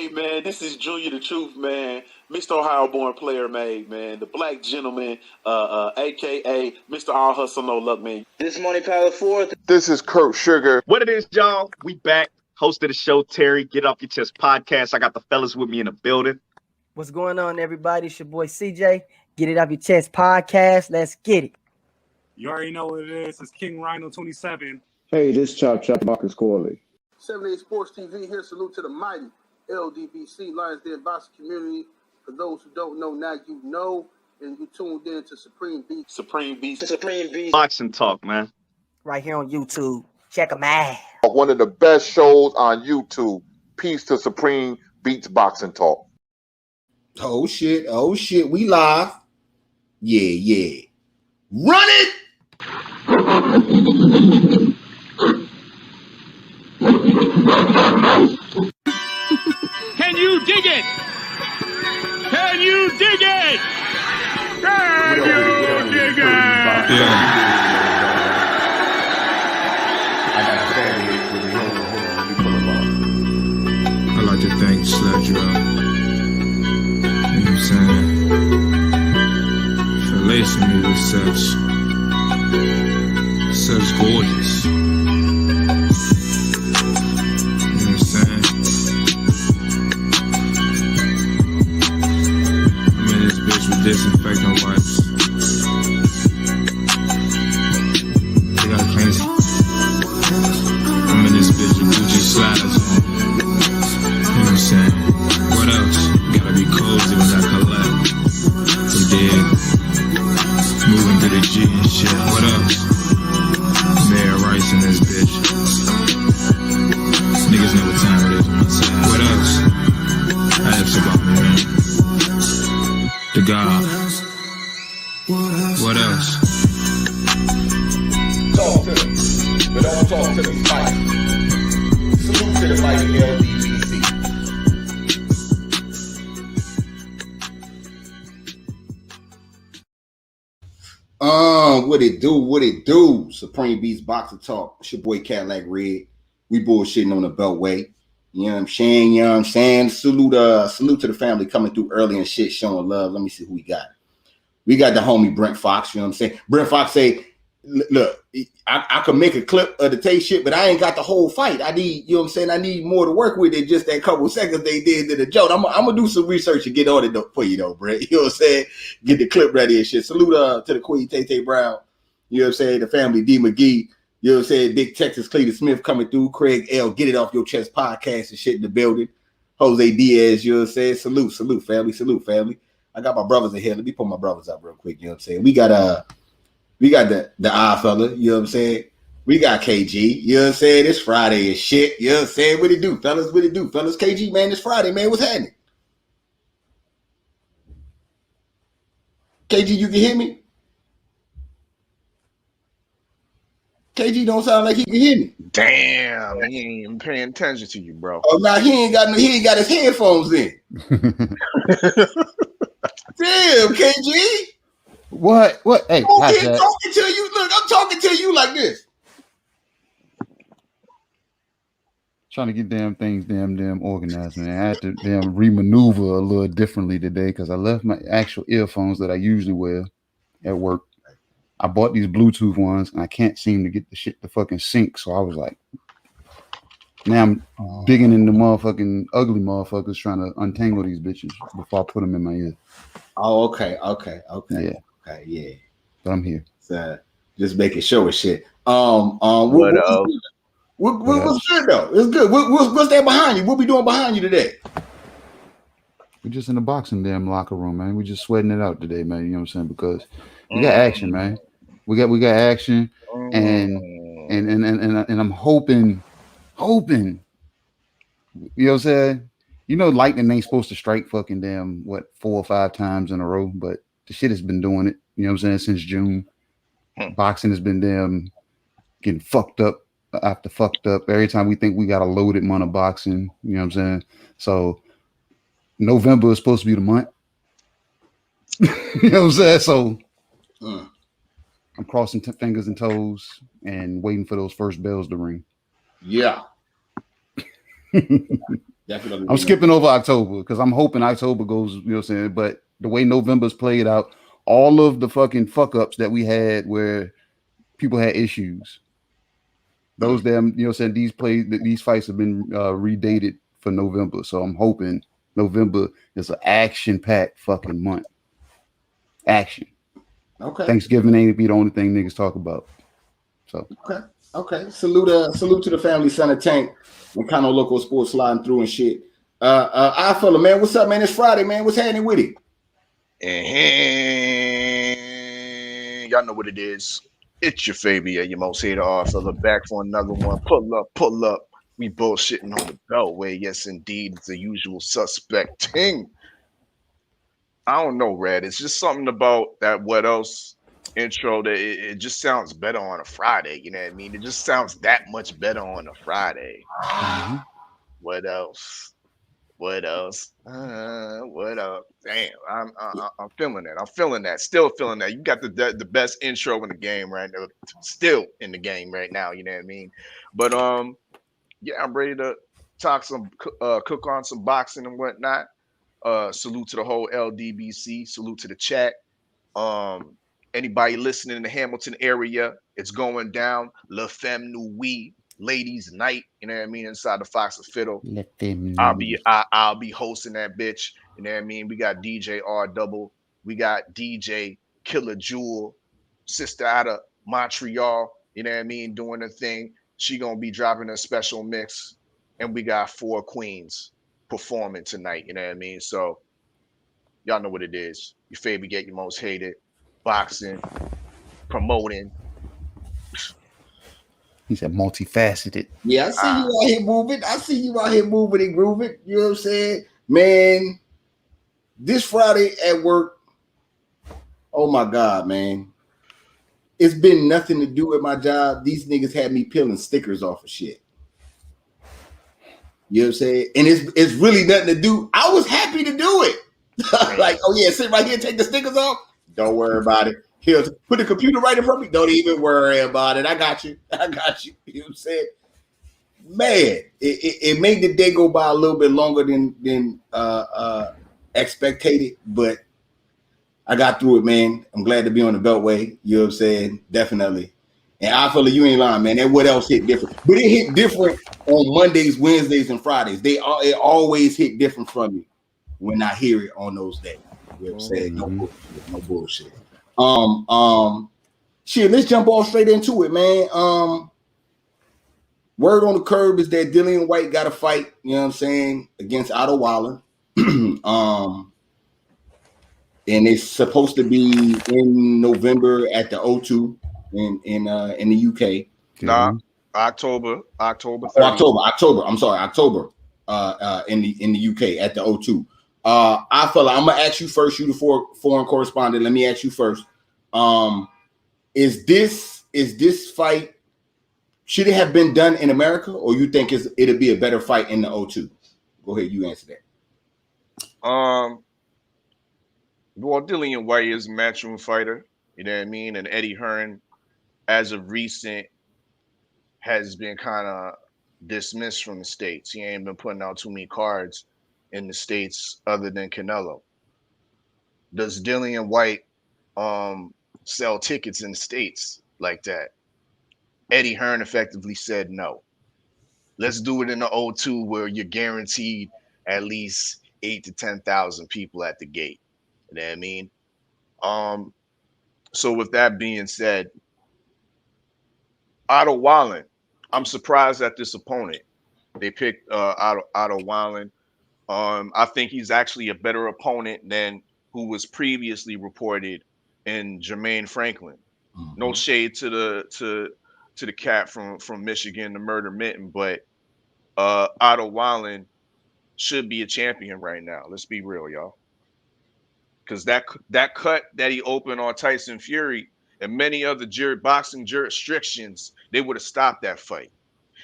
Hey, man, this is Junior the Truth, man. Mr. Ohio born player made, man. The black gentleman, a.k.a. Mr. All Hustle No Luck, man. This Money Power 4. This is Kurt Sugar. What it is, y'all? We back. Host of the show, Terry. Get Off Your Chest podcast. I got the fellas with me in the building. What's going on, everybody? It's your boy CJ. Get It Off Your Chest podcast. Let's get it. You already know what it is. It's King Rhino 27. Hey, this Chop Marcus Corley. 78 Sports TV here. Salute to the mighty LDBC, Lions Den boxing community. For those who don't know, now you know, and you tuned in to Supreme Beast. Boxing Talk, man. Right here on YouTube. Check them out. One of the best shows on YouTube. Peace to Supreme Beats Boxing Talk. Oh shit, we live. Yeah. Run it! Can you dig it? Can you dig it? Can you dig it? I'd like to thank Sledge Drill. You know what I'm saying? For lacing me with such gorgeous. You know what I'm saying? I'm in this bitch with disinfectant wipes. They got fancy. I'm in this bitch with Gucci sliders on. You know what I'm saying? What else? Gotta be cozy when I collect. We did. Moving to the G and shit. What else? Mayor Rice in this bitch. Niggas know what time it is on my side. What else? I asked about me, man. The God. What else? Talk to me, but don't talk to me fight. Salute to the mighty LDBC. What it do? Supreme Beats Boxing Talk. It's your boy Cadillac Red. We bullshitting on the Beltway. You know what I'm saying? Salute to the family coming through early and shit, showing love. Let me see who we got. We got the homie Brent Fox, you know what I'm saying? Brent Fox say, look, I could make a clip of the Tay shit, but I ain't got the whole fight. I need, you know what I'm saying? I need more to work with than just that couple seconds they did to the joke. I'm gonna do some research and get on it for you though, Brent. You know what I'm saying? Get the clip ready and shit. Salute to the Queen Tay Brown. You know what I'm saying? The family D McGee. You know what I'm saying? Big Texas Cleveland Smith coming through. Craig L. Get It Off Your Chest podcast and shit in the building. Jose Diaz, you know what I'm saying? Salute family. I got my brothers in here. Let me pull my brothers up real quick. You know what I'm saying? We got the odd fella, you know what I'm saying? We got KG, you know what I'm saying? It's Friday and shit. You know what I'm saying? What it do, fellas? KG, man, it's Friday, man. What's happening? KG, you can hear me? KG don't sound like he can hear me. Damn, he ain't even paying attention to you, bro. Oh, now he ain't got his headphones in. Damn, KG. What? Hey, I'm talking to you. Look, I'm talking to you like this. Trying to get damn things damn organized, man. I had to damn remaneuver a little differently today because I left my actual earphones that I usually wear at work. I bought these Bluetooth ones and I can't seem to get the shit to fucking sync. So I was like, now I'm digging into motherfucking ugly motherfuckers trying to untangle these bitches before I put them in my ear. Oh, okay. Yeah. Okay, yeah. But I'm here. So just making sure and shit. What's good though? It's good. What's that behind you? What we doing behind you today? We're just in the boxing damn locker room, man. We just sweating it out today, man. You know what I'm saying? Because we got action, man. We got action, and I'm hoping. You know what I'm saying? You know, lightning ain't supposed to strike fucking damn 4 or 5 times in a row, but the shit has been doing it. You know what I'm saying? Since June, boxing has been damn getting fucked up after fucked up. Every time we think we got a loaded month of boxing, you know what I'm saying? So November is supposed to be the month. You know what I'm saying? So I'm crossing fingers and toes and waiting for those first bells to ring. Yeah. Definitely. I'm skipping over October because I'm hoping October goes, you know what I'm saying? But the way November's played out, all of the fucking fuck ups that we had where people had issues, those damn, you know what I'm saying, these fights have been redated for November. So I'm hoping November is an action-packed fucking month. Action. Okay. Thanksgiving ain't be the only thing niggas talk about. So okay. Salute to the family, son of Tank, and kind of local sports sliding through and shit. I fella, man, what's up, man? It's Friday, man. What's happening with it? And y'all know what it is. It's your favorite, your most hated R fella, back for another one. Pull up. We bullshitting on the Beltway. Yes, indeed, it's the usual suspect ting. I don't know, Red. It's just something about that what else intro that it just sounds better on a Friday. You know what I mean? It just sounds that much better on a Friday. Mm-hmm. What else? What else? What up? Damn, I'm feeling that. I'm feeling that. Still feeling that. You got the best intro in the game right now. Still in the game right now. You know what I mean? But yeah, I'm ready to talk some cook on some boxing and whatnot. Salute to the whole LDBC. Salute to the chat. Anybody listening in the Hamilton area, it's going down. La Femme Nuit, Ladies Night. You know what I mean? Inside the Fox and Fiddle. I'll be hosting that bitch. You know what I mean? We got DJ R Double. We got DJ Killer Jewel, sister out of Montreal. You know what I mean? Doing her thing. She gonna be dropping a special mix. And we got 4 queens performing tonight. You know what I mean? So y'all know what it is. Your favorite get your most hated. Boxing, promoting. He said multifaceted. Yeah, I see you out here moving. I see you out here moving and grooving. You know what I'm saying? Man, this Friday at work, oh my God, man. It's been nothing to do with my job. These niggas had me peeling stickers off of shit. You know what I'm saying? And it's really nothing to do. I was happy to do it. Like, oh yeah, sit right here, take the stickers off. Don't worry about it. Here, put the computer right in front of me. Don't even worry about it. I got you. You know what I'm saying? Man, it made the day go by a little bit longer than expected, but I got through it, man. I'm glad to be on the Beltway. You know what I'm saying? Definitely. And I feel like you ain't lying, man. That what else hit different? But it hit different on Mondays, Wednesdays, and Fridays. It always hit different from me when I hear it on those days. You know what I'm saying? No bullshit. Shit, let's jump all straight into it, man. Word on the curb is that Dillian White got a fight, you know what I'm saying, against Otto Waller. And it's supposed to be in November at the O2 in the UK. Nah, October. October. I'm sorry, October. In the UK at the O2. I feel like I'm gonna ask you first. You the foreign correspondent. Let me ask you first. Is this fight, should it have been done in America, or you think it'll be a better fight in the O2? Go ahead, you answer that. Well, Dillian White is a matchroom fighter, you know what I mean? And Eddie Hearn, as of recent, has been kind of dismissed from the States. He ain't been putting out too many cards in the States other than Canelo. Does Dillian White sell tickets in the States like that? Eddie Hearn effectively said no. Let's do it in the O2 where you're guaranteed at least 8,000 to 10,000 people at the gate. You know what I mean? So with that being said, Otto Wallen, I'm surprised at this opponent. They picked Otto Wallen. I think he's actually a better opponent than who was previously reported in Jermaine Franklin. Mm-hmm. No shade to the cat from Michigan, the Murder Mitten, but Otto Wallen should be a champion right now. Let's be real, y'all. Because that cut that he opened on Tyson Fury and many other boxing jurisdictions, they would have stopped that fight.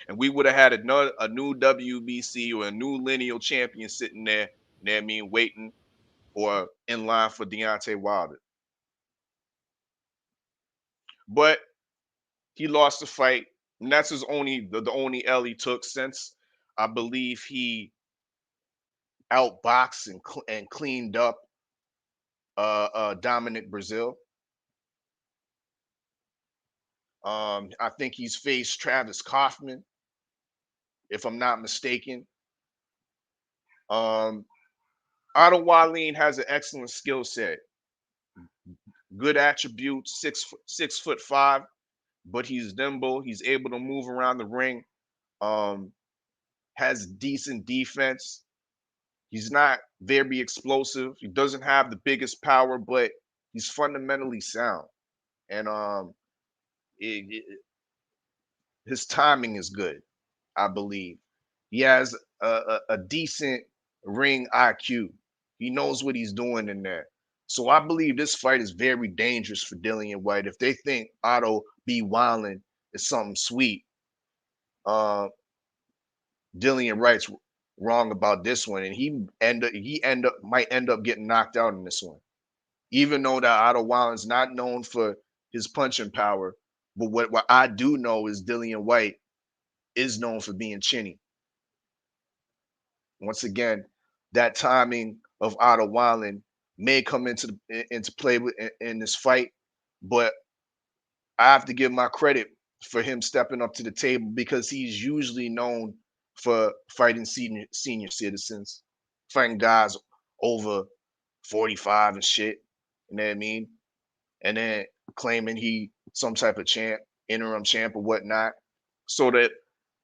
And we would have had a new WBC or a new lineal champion sitting there, you know what I mean, waiting or in line for Deontay Wilder. But he lost the fight, and that's his the only L he took since I believe he outboxed and cleaned up Dominic Brazil. I think he's faced Travis Kaufman, if I'm not mistaken. Otto Wallin has an excellent skill set, good attributes, 6'5", but he's nimble. He's able to move around the ring. Has decent defense. He's not very explosive. He doesn't have the biggest power, but he's fundamentally sound. And his timing is good, I believe. He has a decent ring IQ. He knows what he's doing in there. So I believe this fight is very dangerous for Dillian White. If they think Otto B. Wildin is something sweet, Dillian Wright's wrong about this one, and he might end up getting knocked out in this one. Even though that Otto Wildin's not known for his punching power, but what I do know is Dillian White is known for being chinny. Once again, that timing of Otto Wallin may come into play in this fight, but I have to give my credit for him stepping up to the table because he's usually known for fighting senior citizens, fighting guys over 45 and shit. You know what I mean? And then claiming he some type of champ, interim champ or whatnot. So that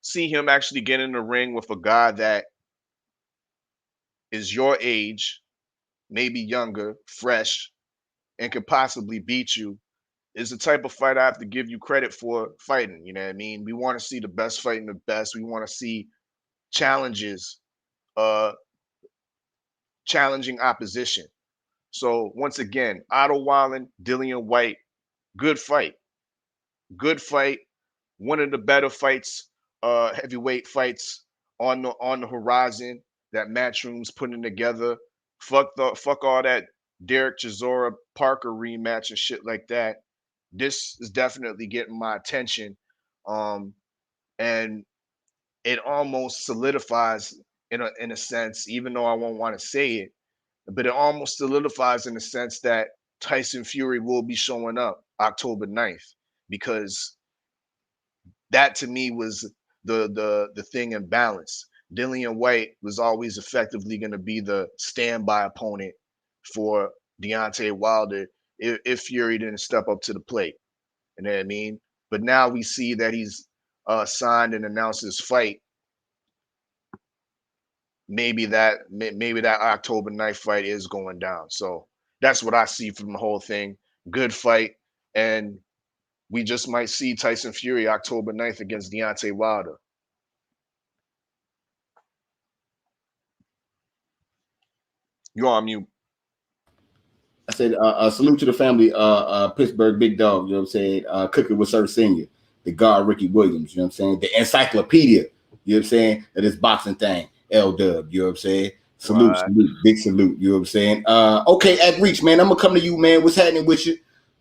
see him actually get in the ring with a guy that is your age, maybe younger, fresh, and could possibly beat you is the type of fight I have to give you credit for fighting. You know what I mean? We want to see the best fighting the best. We want to see challenges, challenging opposition. So once again, Otto Wallin, Dillian White, good fight. Good fight. One of the better fights, heavyweight fights on the horizon that Matchroom's putting together. Fuck all that Derek Chisora Parker rematch and shit like that. This is definitely getting my attention. And it almost solidifies in a sense, even though I won't want to say it, but it almost solidifies in the sense that Tyson Fury will be showing up October 9th, because that to me was the thing in balance. Dillian White was always effectively going to be the standby opponent for Deontay Wilder if Fury didn't step up to the plate. You know what I mean? But now we see that he's signed and announced his fight. Maybe that October 9th fight is going down. So that's what I see from the whole thing. Good fight. And we just might see Tyson Fury October 9th against Deontay Wilder. You're on mute. I said, salute to the family, Pittsburgh Big Dog, you know what I'm saying? Cooking with Sir Senior, the guard Ricky Williams, you know what I'm saying? The encyclopedia, you know what I'm saying? Of this boxing thing, L-Dub, you know what I'm saying? Salute, big salute, you know what I'm saying? Okay, at Reach, man, I'm going to come to you, man. What's happening with you?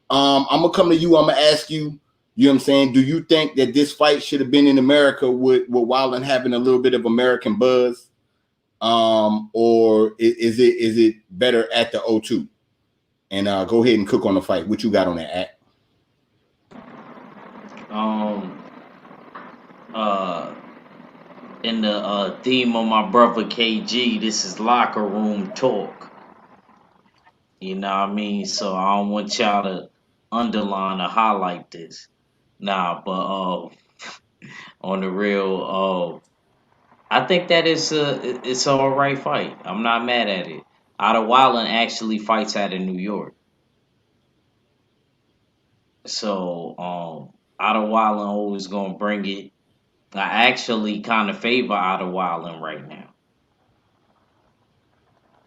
I'm going to come to you. I'm going to ask you, you know what I'm saying? Do you think that this fight should have been in America with Wilder having a little bit of American buzz? Or is it better at the O2? And go ahead and cook on the fight. What you got on that act? In the theme of my brother KG, this is locker room talk. You know what I mean? So I don't want y'all to underline or highlight this. Nah, but on the real, I think that it's an alright fight. I'm not mad at it. Otto Wallin actually fights out in New York. So Otto Wallin always gonna bring it. I actually kind of favor Otto Wallin right now.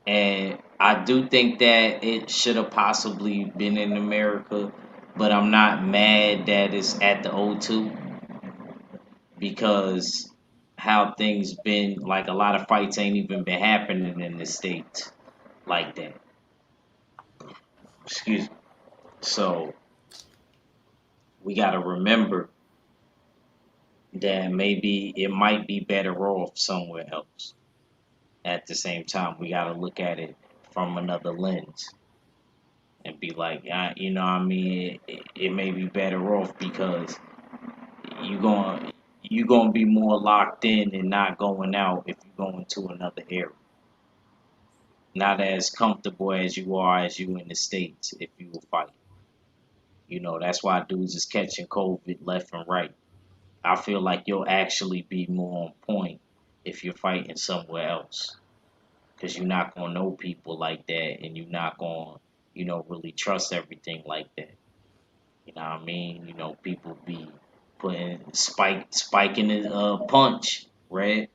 And I do think that it should have possibly been in America, but I'm not mad that it's at the O2 because how things been, like a lot of fights ain't even been happening in the States like that. Excuse me. So we got to remember that maybe it might be better off somewhere else. at the same time, we got to look at it from another lens and be like, you know what I mean? It may be better off because you going you gonna be more locked in and not going out if you go into another area. Not as comfortable as you are as you in the States if you were fighting. You know, that's why dudes is catching COVID left and right. I feel like you'll actually be more on point if you're fighting somewhere else. Because you're not going to know people like that and you're not going to, you know, really trust everything like that. You know what I mean? You know, people be putting spiking the punch, right?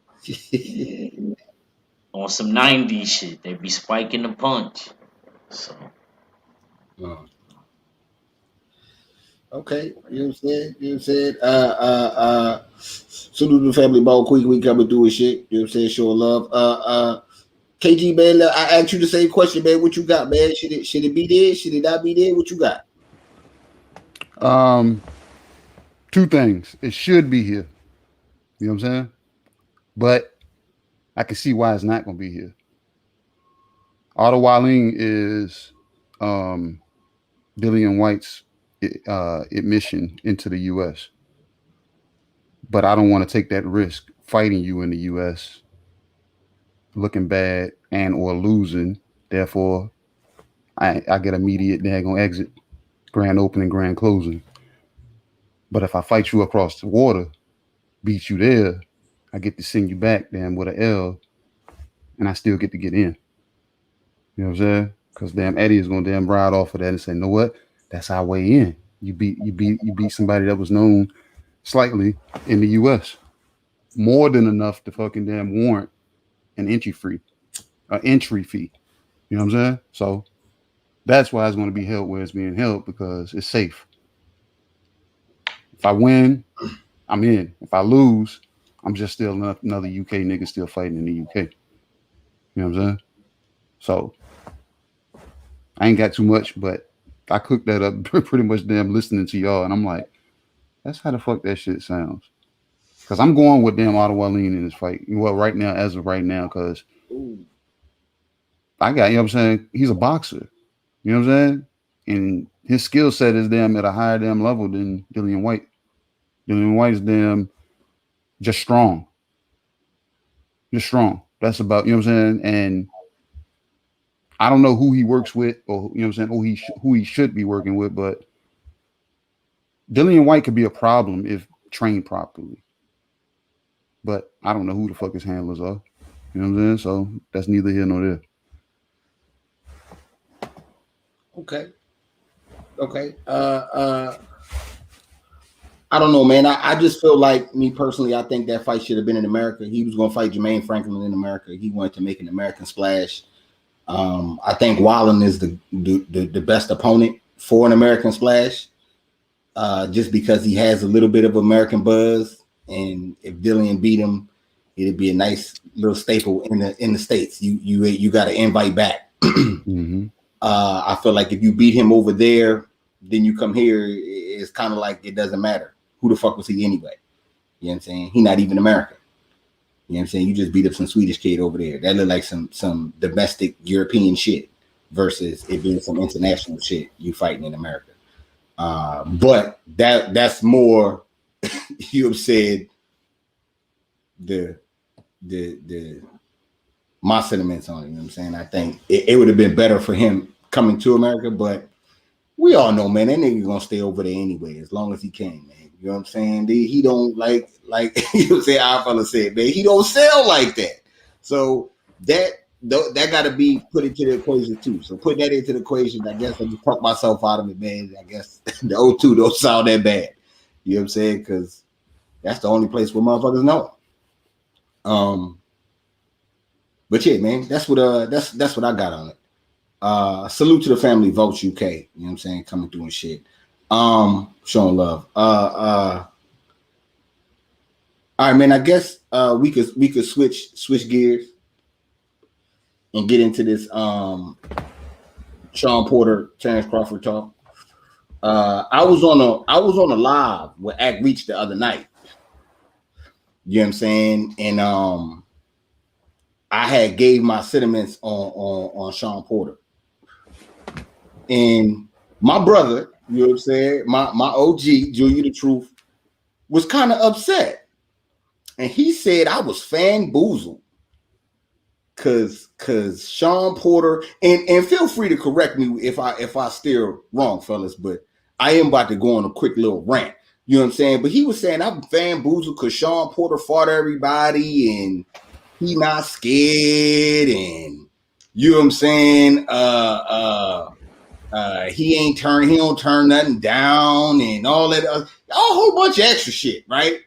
On some 90s shit. They be spiking the punch. So. Okay, you know what I'm saying? You know what I'm saying? Salute to the family ball quick. We coming through and shit. You know what I'm saying? Show love. KG, man, I asked you the same question, man. What you got, man? Should it be there? Should it not be there? What you got? Two things. It should be here. You know what I'm saying? But I can see why it's not going to be here. Otto Waling is Dillian White's admission into the U.S. But I don't want to take that risk fighting you in the U.S., looking bad and or losing. Therefore, I get immediate daggone exit, grand opening, grand closing. But if I fight you across the water, beat you there, I get to send you back damn with an L, and I still get to get in. You know what I'm saying? Because damn Eddie is gonna damn ride off of that and say, know what? That's our way in. You beat somebody that was known slightly in the US. More than enough to fucking damn warrant an entry fee. You know what I'm saying? So that's why it's going to be held where it's being held, because it's safe. If I win, I'm in. If I lose, I'm just still another UK nigga still fighting in the UK. You know what I'm saying? So I ain't got too much, but I cooked that up pretty much damn listening to y'all, and I'm like, that's how the fuck that shit sounds. Because I'm going with damn Otto Waling in this fight. Well, right now, as of right now, because I got, you know what I'm saying? He's a boxer. You know what I'm saying? And his skill set is damn at a higher damn level than Dillian White. Dillian White's damn just strong. Just strong. That's about, you know what I'm saying? And I don't know who he works with, or, you know what I'm saying, who he should be working with, but Dillian White could be a problem if trained properly. But I don't know who the fuck his handlers are. You know what I'm saying? So that's neither here nor there. Okay. I don't know, man. I just feel like, me personally, I think that fight should have been in America. He was going to fight Jermaine Franklin in America. He wanted to make an American splash. I think Wallen is the best opponent for an American splash, just because he has a little bit of American buzz. And if Dillian beat him, it'd be a nice little staple in the States. You got to invite back. Mm-hmm. I feel like if you beat him over there, then you come here, it's kind of like it doesn't matter. Who the fuck was he anyway? You know what I'm saying? He not even American. You know what I'm saying? You just beat up some Swedish kid over there. That looked like some domestic European shit versus it being some international shit you fighting in America. But that's more, you have said, the my sentiments on it. You know what I'm saying? I think it would have been better for him coming to America, but we all know, man, that nigga gonna stay over there anyway, as long as he can, man. You know what I'm saying? He don't like you know what I'm saying, our fella said, man, he don't sell like that. So that got to be put into the equation too. So putting that into the equation, I guess I just talk myself out of it, man. I guess the O2 don't sound that bad. You know what I'm saying? Because that's the only place where motherfuckers know. But yeah, man, that's what I got on it. Salute to the family, Votes UK. You know what I'm saying? Coming through and shit. Showing love. All right, man. I guess we could switch gears and get into this Sean Porter, Terrence Crawford talk. I was on a live with Act Reach the other night. You know what I'm saying? And I had gave my sentiments on Sean Porter. And my brother, you know what I'm saying, my OG, Julia the Truth, was kind of upset. And he said I was fanboozled. Cause Sean Porter, and feel free to correct me if I steer wrong, fellas, but I am about to go on a quick little rant. You know what I'm saying? But he was saying I'm fanboozled because Sean Porter fought everybody and he not scared, and you know what I'm saying? He don't turn nothing down and all that, a whole bunch of extra shit, right?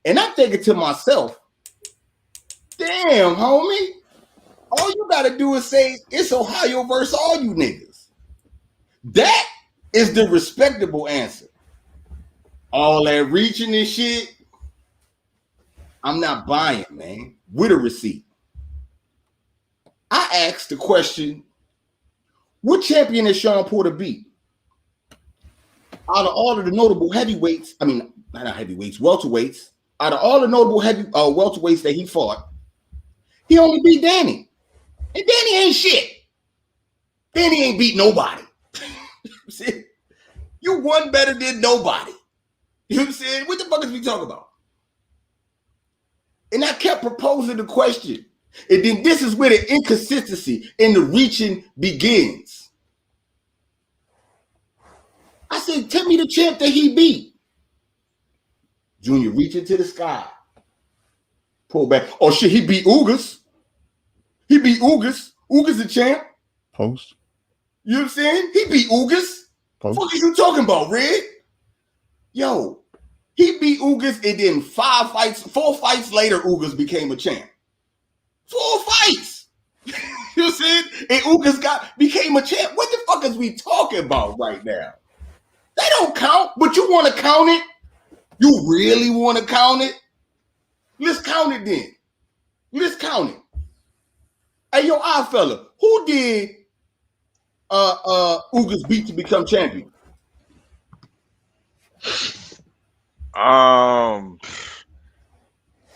And I'm thinking to myself, damn, homie, all you gotta do is say it's Ohio versus all you niggas. That is the respectable answer. All that reaching and shit, I'm not buying, man. With a receipt. I asked the question, what champion has Sean Porter beat? Out of all of the notable heavyweights, I mean, not heavyweights, welterweights, out of all the notable welterweights that he fought, he only beat Danny. And Danny ain't shit. Danny ain't beat nobody. See? You won better than nobody. You know what I'm saying? What the fuck is we talking about? And I kept proposing the question. And then this is where the inconsistency in the reaching begins. I said, tell me the champ that he beat. Junior reaching to the sky. Pull back. Oh shit, he beat Ugas. He beat Ugas. Ugas the champ. Post. You know what I'm saying? He beat Ugas. Post. What are you talking about, Red? Yo, he beat Ugas, and then 4 fights later, Ugas became a champ. 4 fights. You know what I'm saying? And Ugas became a champ. What the fuck is we talking about right now? They don't count, but you want to count it? You really want to count it? Let's count it then. Let's count it. Hey, yo, fella, who did Ugas beat to become champion?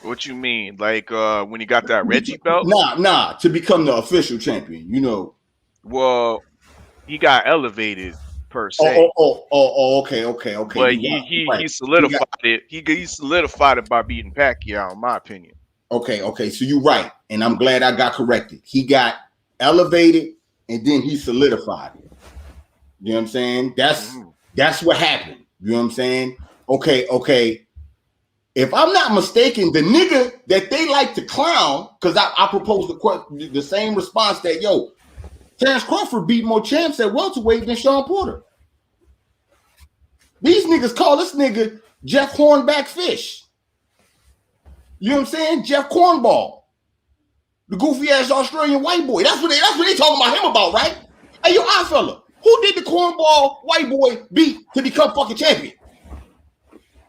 What you mean? Like when he got that Reggie belt? Nah, to become the official champion, you know. Well, he got elevated per se. Okay. But he solidified it. He solidified it by beating Pacquiao, in my opinion. Okay. So you're right, and I'm glad I got corrected. He got elevated, and then he solidified it. You know what I'm saying? That's what happened. You know what I'm saying? Okay. If I'm not mistaken, the nigga that they like to clown, because I proposed the same response that, yo, Terrence Crawford beat more champs at welterweight than Sean Porter. These niggas call this nigga Jeff Hornback Fish. You know what I'm saying? Jeff Cornball. The goofy ass Australian white boy. That's what they talking about him about, right? Hey, yo, fella, who did the cornball white boy beat to become fucking champion?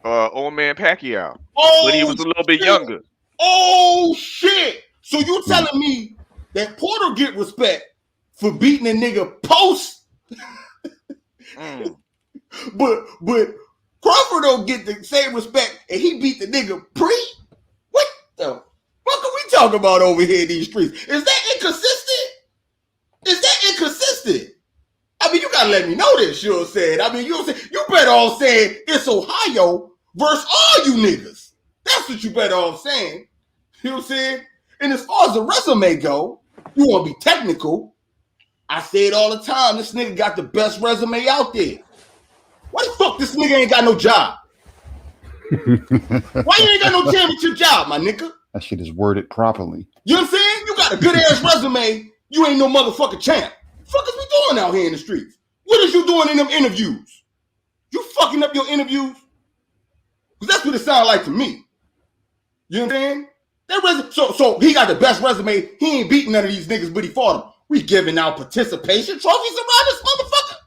Old man Pacquiao. Oh, but he was a little bit younger. Oh shit! So you telling me that Porter get respect for beating a nigga post, but Crawford don't get the same respect, and he beat the nigga pre? What the fuck are we talking about over here in these streets? Is that inconsistent? I mean, you gotta let me know this. You know what I'm saying? I mean, you know what I'm saying? You better all saying it's Ohio versus all you niggas. That's what you better all saying. You know what I'm saying? And as far as the resume go, you want to be technical. I say it all the time. This nigga got the best resume out there. Why the fuck this nigga ain't got no job? Why you ain't got no championship job, my nigga? That shit is worded properly. You know what I'm saying? You got a good ass resume. You ain't no motherfucking champ. What the fuck is we doing out here in the streets? What is you doing in them interviews? You fucking up your interviews? Because that's what it sounds like to me. You know what I'm saying? So he got the best resume. He ain't beating none of these niggas, but he fought them. We giving out participation trophies around this motherfucker.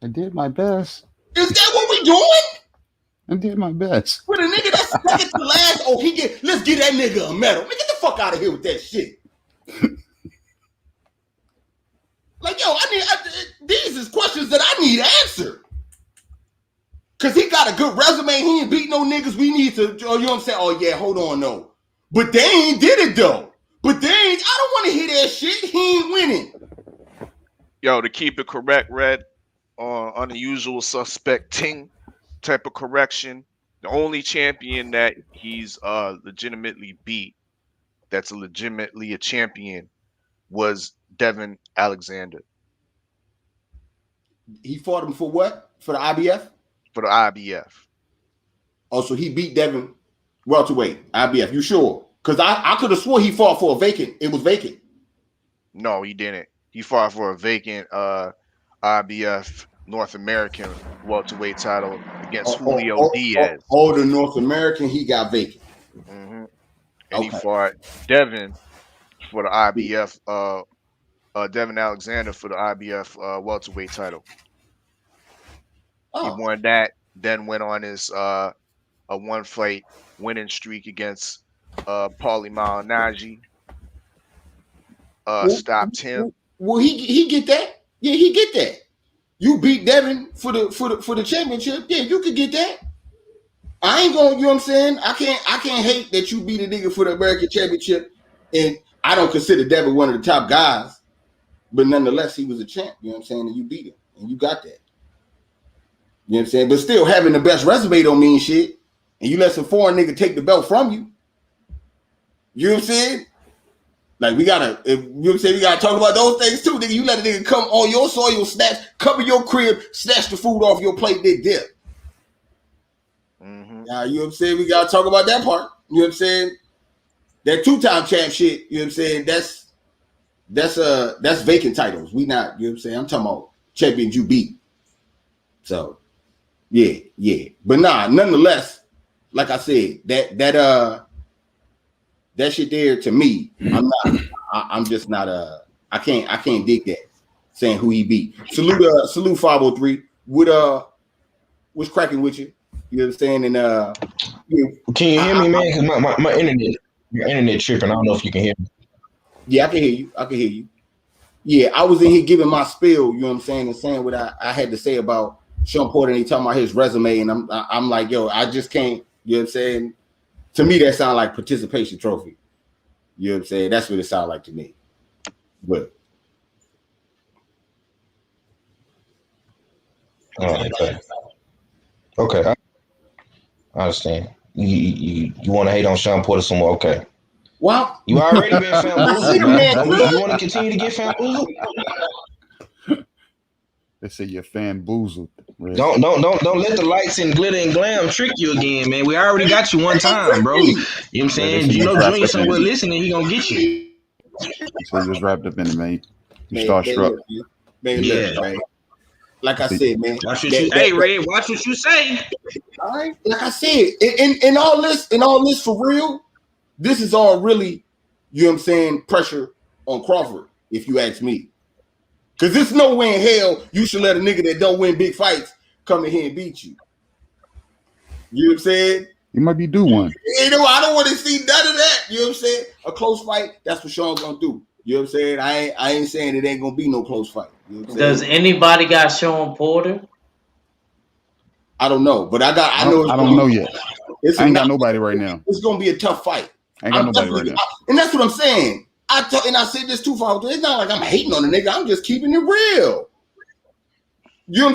I did my best. Is that what we doing? I did my best. With a nigga that's second to last, let's get that nigga a medal. Man, get the fuck out of here with that shit. Like, yo, these is questions that I need answered. Cause he got a good resume. He ain't beat no niggas. We need to, you know what I'm saying? Oh yeah, hold on, no. But they ain't did it though. But then I don't want to hear that shit. He ain't winning. Yo, to keep it correct, Red, unusual suspecting type of correction. The only champion that he's legitimately beat, that's legitimately a champion, was Devin Alexander. He fought him for what? For the IBF? For the IBF. Oh, so he beat Devin welterweight, IBF. You sure? Because I could have swore he fought for a vacant. It was vacant. No, he didn't. He fought for a vacant IBF North American welterweight title against Julio Diaz. The North American, he got vacant. Mm-hmm. And he fought Devin for the IBF, Devin Alexander for the IBF welterweight title. He won that, then went on his a one-fight winning streak against Paulie Malignaggi. Stopped him. Well, he get that. Yeah, he get that. You beat Devin for the championship. Yeah, you could get that. I ain't gonna, you know what I'm saying? I can't hate that you beat a nigga for the American Championship, and I don't consider Devin one of the top guys, but nonetheless, he was a champ, you know what I'm saying? And you beat him, and you got that. You know what I'm saying? But still, having the best resume don't mean shit, and you let some foreign nigga take the belt from you. You know what I'm saying? Like, you know what I'm saying? We gotta talk about those things too, nigga. You let a nigga come on your soil, snatch, cover your crib, snatch the food off your plate, then dip. Mm-hmm. Now, you know what I'm saying? We gotta talk about that part. You know what I'm saying? That two-time champ shit, you know what I'm saying? That's vacant titles. We not, you know what I'm saying? I'm talking about champions you beat. So, yeah. But nah, nonetheless, like I said, that shit there to me, I'm just not I can't dig that. Saying who he beat. Salute 503. What's cracking with you? You know what I'm saying? And can you hear me, man? Because my internet tripping. I don't know if you can hear me. Yeah, I can hear you. Yeah, I was in here giving my spiel, you know what I'm saying, and saying what I had to say about Sean Porter, and he talking about his resume, and I'm like, yo, I just can't, you know what I'm saying? To me, that sounds like participation trophy. You know what I'm saying? That's what it sounds like to me. But Okay. I understand. You want to hate on Sean Porter some more? Okay. Well, you already been bamboozled, man. You want to continue to get bamboozled? They say you're bamboozled. Right? Don't let the lights and glitter and glam trick you again, man. We already got you one time, bro. You know what I'm saying? You know Junior somewhere listening, he gonna get you. So you just wrapped up in it, man. You starstruck. Man. Like I said, man. Watch what you say, Red. Watch what you say. All right. Like I said, in all this for real, this is all really, you know what I'm saying, pressure on Crawford, if you ask me. Because there's no way in hell you should let a nigga that don't win big fights come in here and beat you. You know what I'm saying? You might be due one. You know, I don't want to see none of that. You know what I'm saying? A close fight, that's what Sean's gonna do. You know what I'm saying? I ain't saying it ain't gonna be no close fight. You know what I'm Does anybody got Sean Porter? I don't know, but I don't know yet. I ain't got nobody right now. It's gonna be a tough fight. I ain't got nobody right now. And that's what I'm saying. I said this too far. It's not like I'm hating on the nigga. I'm just keeping it real. If I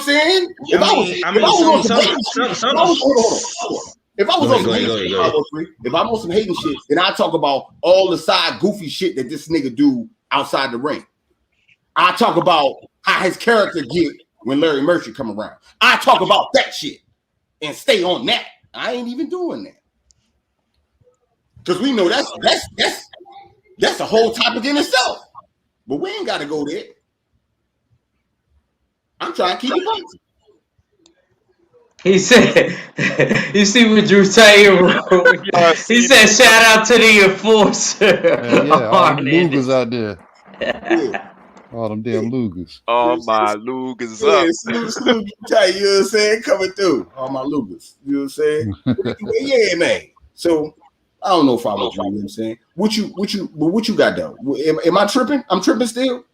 was on some hating shit, then I talk about all the side goofy shit that this nigga do outside the ring. I talk about how his character get when Larry Merchant come around. I talk about that shit and stay on that. I ain't even doing that. Because we know that's a whole topic in itself. But we ain't got to go there. I'm trying to keep it going. He said, you see what Drew Taylor wrote? He said, shout out to the enforcer. Yeah, all them Lugers out there. Yeah. All them damn Lugers. All my Lugers up. You know what I'm saying? Coming through. All my Lugers. You know what I'm saying? Yeah, man. So I don't know if I was, you know what I'm saying? What you got though? Am I tripping? I'm tripping still?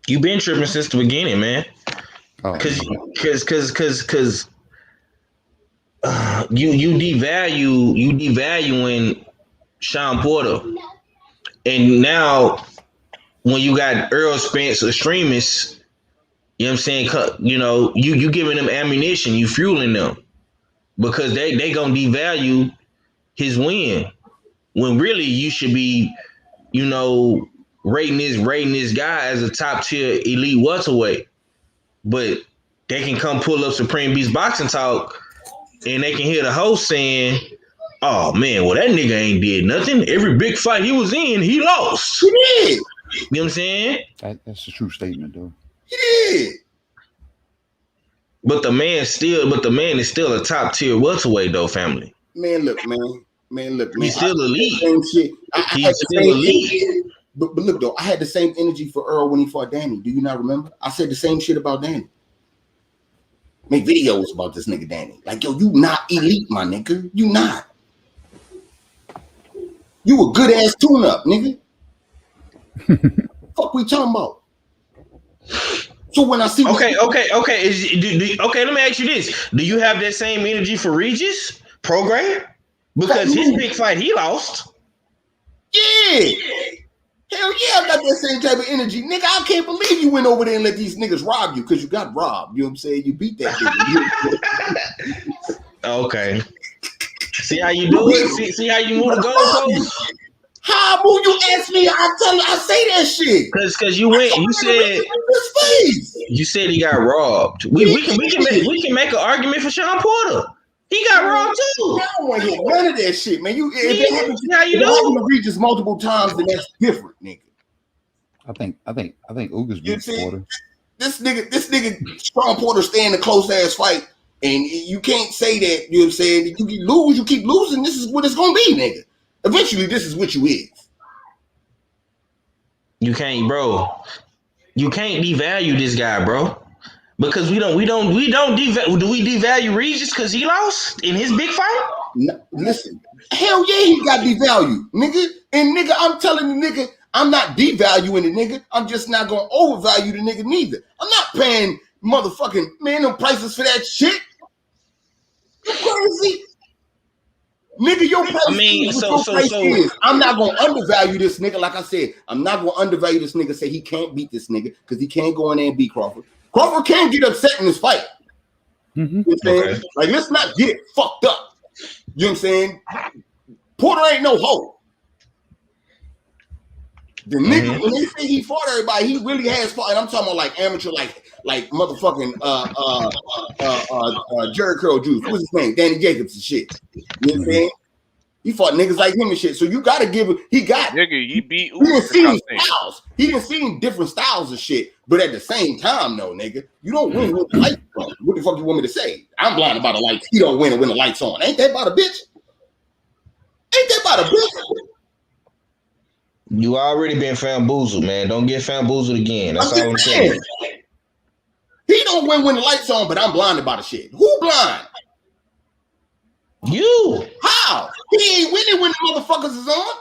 You've been tripping since the beginning, man. Cause you devaluing Sean Porter And now when you got Earl Spence extremists, you know what I'm saying? You know, you giving them ammunition, you fueling them because they gonna devalue his win when really you should be, you know, rating this guy as a top tier elite welterweight. But they can come pull up Supreme Beast Boxing Talk and they can hear the host saying, "Oh man, well that nigga ain't did nothing. Every big fight he was in, he lost." He did. You know what I'm saying? That's a true statement, though. He did. But the man is still a top tier welterweight though, family. Man, look, man. He's still elite. Same shit. He's still elite. Energy, but look though, I had the same energy for Earl when he fought Danny. Do you not remember? I said the same shit about Danny. Make videos about this nigga Danny. Like, yo, you not elite, my nigga. You not. You a good ass tune-up, nigga. Fuck we talking about? So when I see okay, let me ask you this: do you have that same energy for Regis program? Because his big fight he lost. Yeah, hell yeah, I got that same type of energy, nigga. I can't believe you went over there and let these niggas rob you because you got robbed. You know what I'm saying? You beat that nigga. Okay. See how you do it? See how you move the goalposts? How I move? You ask me, I say that shit. Because you went, you said he got robbed. We can make an argument for Sean Porter. He got robbed too. I don't want to hear none of that shit, man. If it happens to Regis multiple times, then that's different, nigga. I think Ugas beat Porter. This nigga Sean Porter stay in a close ass fight, and you can't say that. You know what I'm saying? You keep losing. This is what it's gonna be, nigga. Eventually, this is what you is. You can't, bro. You can't devalue this guy, bro. Because we don't devalue. Do we devalue Regis because he lost in his big fight? No, listen, hell yeah, he got devalued, nigga. And nigga, I'm telling the nigga, I'm not devaluing the nigga. I'm just not gonna overvalue the nigga neither. I'm not paying motherfucking them prices for that shit. You crazy? Nigga, your price is. I'm not gonna undervalue this nigga. Like I said, I'm not gonna undervalue this nigga. Say he can't beat this nigga because he can't go in there and beat Crawford. Crawford can't get upset in this fight. Mm-hmm. You know what I'm saying? Like, let's not get it fucked up. You know what I'm saying? Porter ain't no hoe. The nigga, when they say he fought everybody, he really has fought. And I'm talking about like amateur, like motherfucking Jerry Curl Juice. What's his name? Danny Jacobs and shit. You know what I'm saying? He fought niggas like him and shit. So you gotta give him. He beat. He done seen styles. He done seen different styles of shit. But at the same time, though, nigga, you don't win with the lights on. What the fuck you want me to say? I'm blind about the lights. He don't win when the lights on. Ain't that about a bitch? Ain't that about a bitch? You already been bamboozled, man. Don't get bamboozled again. That's all I'm saying. He don't win when the lights on, but I'm blind about the shit. Who blind? You. How? He ain't winning when the motherfuckers is on.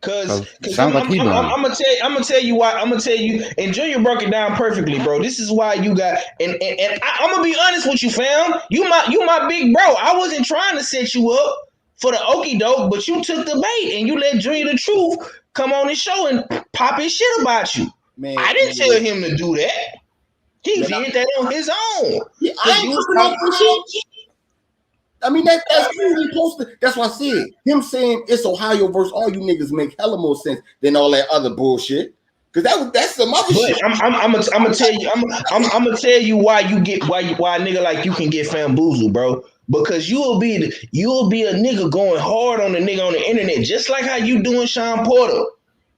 Cause I'm gonna tell you why. I'm gonna tell you, and Junior broke it down perfectly, bro. This is why you got, and I'm gonna be honest with you, fam. You my big bro. I wasn't trying to set you up for the okie doke, but you took the bait and you let Junior the Truth come on his show and pop his shit about you. Man, I didn't tell him to do that. He did that on his own. Yeah, I ain't talking about shit. I mean, that's clearly posted. That's what I said. Him saying it's Ohio versus all you niggas make hella more sense than all that other bullshit. Because that's some other shit. I'm gonna tell you. I'm gonna tell you why a nigga like you can get bamboozled, bro. Because you'll be a nigga going hard on the nigga on the internet, just like how you doing Sean Porter.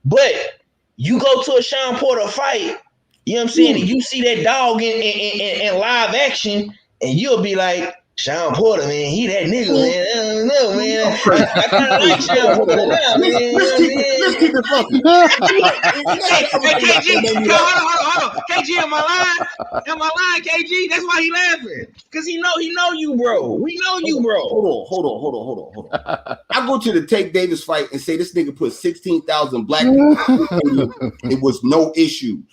But you go to a Sean Porter fight, you know what I'm saying, and you see that dog in live action, and you'll be like, Sean Porter, man, he that nigga, man. I don't know, man. I kind of like Sean Porter now, man. Let's keep it funky. Hey, KG, hold on. KG, am I lying, KG? That's why he laughing. Because he know you, bro. We know you, bro. Hold on. I go to the Tank Davis fight and say this nigga put 16,000 black people. It was no issues.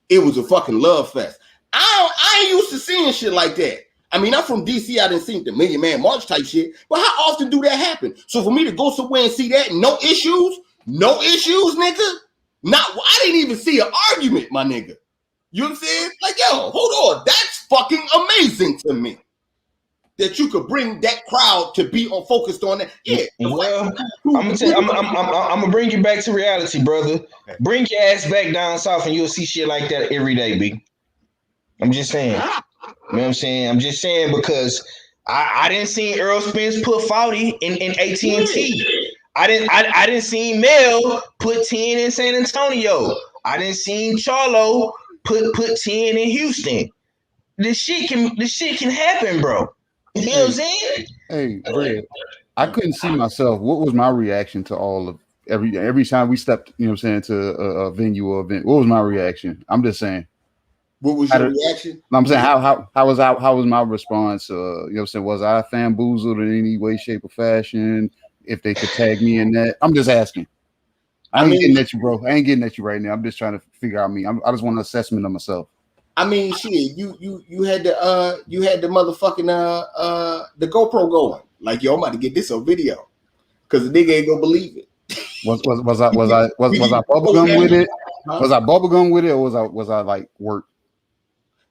It was a fucking love fest. I ain't used to seeing shit like that. I mean, I'm from DC. I didn't see the Million Man March type shit. But how often do that happen? So for me to go somewhere and see that, no issues, No issues, nigga. I didn't even see an argument, my nigga. You know what I'm saying? Like, yo, hold on. That's fucking amazing to me. That you could bring that crowd to be focused on that. Yeah. Well, I'm gonna bring you back to reality, brother. Bring your ass back down south and you'll see shit like that every day, B. I'm just saying. You know what I'm saying? I'm just saying because I didn't see Earl Spence put 40 in AT&T. I didn't see Mel put 10 in San Antonio. I didn't see Charlo put 10 in Houston. This shit can happen, bro. You know what I'm saying? Hey, Red, I couldn't see myself. What was my reaction to all of every time we stepped, you know what I'm saying, to a venue or event? What was my reaction? I'm just saying. What was your reaction? I'm saying how was my response? You know what I'm saying? Was I bamboozled in any way, shape, or fashion? If they could tag me in that, I'm just asking. I ain't getting at you, bro. I ain't getting at you right now. I'm just trying to figure out me. I just want an assessment of myself. I mean, shit. You had the motherfucking the GoPro going. Like, yo, I'm about to get this on video because the nigga ain't gonna believe it. Was I bubblegum with it? Huh? Was I bubblegum with it, or was I like work?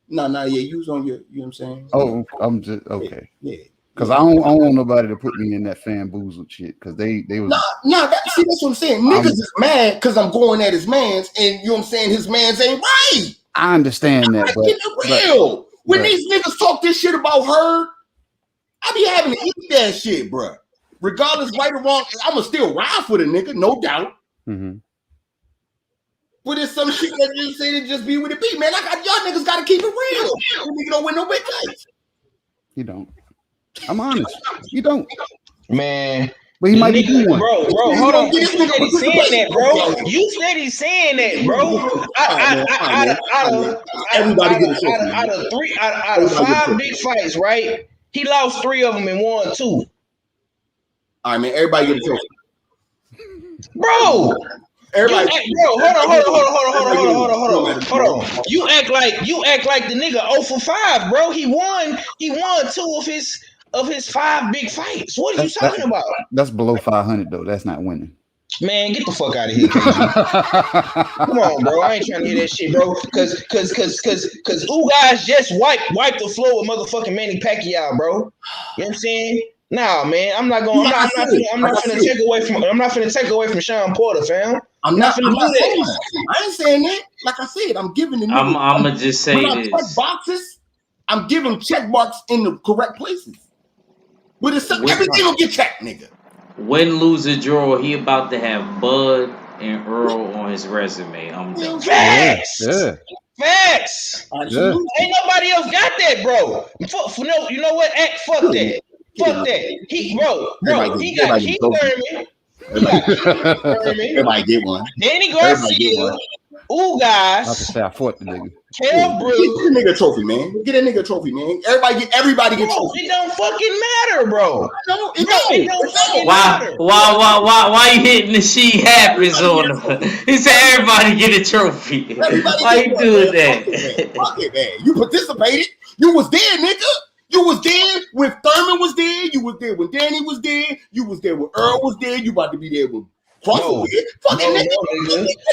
No, yeah, you was on your, you know what I'm saying? Oh, I'm just okay. Yeah. Because I don't want nobody to put me in that fanboozled shit. Because they was see, that's what I'm saying. Niggas is mad because I'm going at his man's, and you know what I'm saying, his man's ain't right. I understand that, but real. When these niggas talk this shit about her, I be having to eat that shit, bro. Regardless, right or wrong, I'ma still ride for the nigga, no doubt. Mm-hmm. But it's some shit that you say to just be with it be, man. I got y'all niggas gotta keep it real. You nigga don't win no big fights. You don't. I'm honest. You don't. Man. But he might be doing one. Bro, hold on. You steady saying that, bro. You steady saying that, bro. Out of 5 big fights, right? He lost 3 of them and won 2. All right, man. Everybody get a trophy. Bro. Everybody, hold on. You act like the nigga 0 for 5, bro. He won 2 of his 5 big fights. What are you talking about? That's below 500 though. That's not winning. Man, get the fuck out of here, KG. Come on, bro. I ain't trying to hear that shit, bro. Cause guys just wiped the floor with motherfucking Manny Pacquiao, bro. You know what I'm saying? Nah, man. I'm not finna take away from Sean Porter, fam. I'm not finna do that. I ain't saying that. Like I said, I'm giving the nigga. I'ma just say this. Check boxes, I'm giving check marks in the correct places. But it's everything will get checked, nigga. Win, lose, or draw, he about to have Bud and Earl on his resume. I'm done. Facts. Yeah. Facts. Yeah. Ain't nobody else got that, bro. No, you know what? Fuck that. Fuck that. He got Keith Thurman. Everybody get one. Danny Garcia. Guys. I have to say I fought the nigga. Kell Brooks. Get the nigga a trophy, man. Get that nigga a trophy, man. Everybody get trophy. It don't fucking matter, bro. No, it don't fucking matter. Why you hitting the she happens on him? He said everybody get a trophy. Why you doing that? Fuck it, man. You participated. You was there, nigga. You was there when Thurman was there. You was there when Danny was there. You was there when Earl was there. You about to be there when Crawford was there.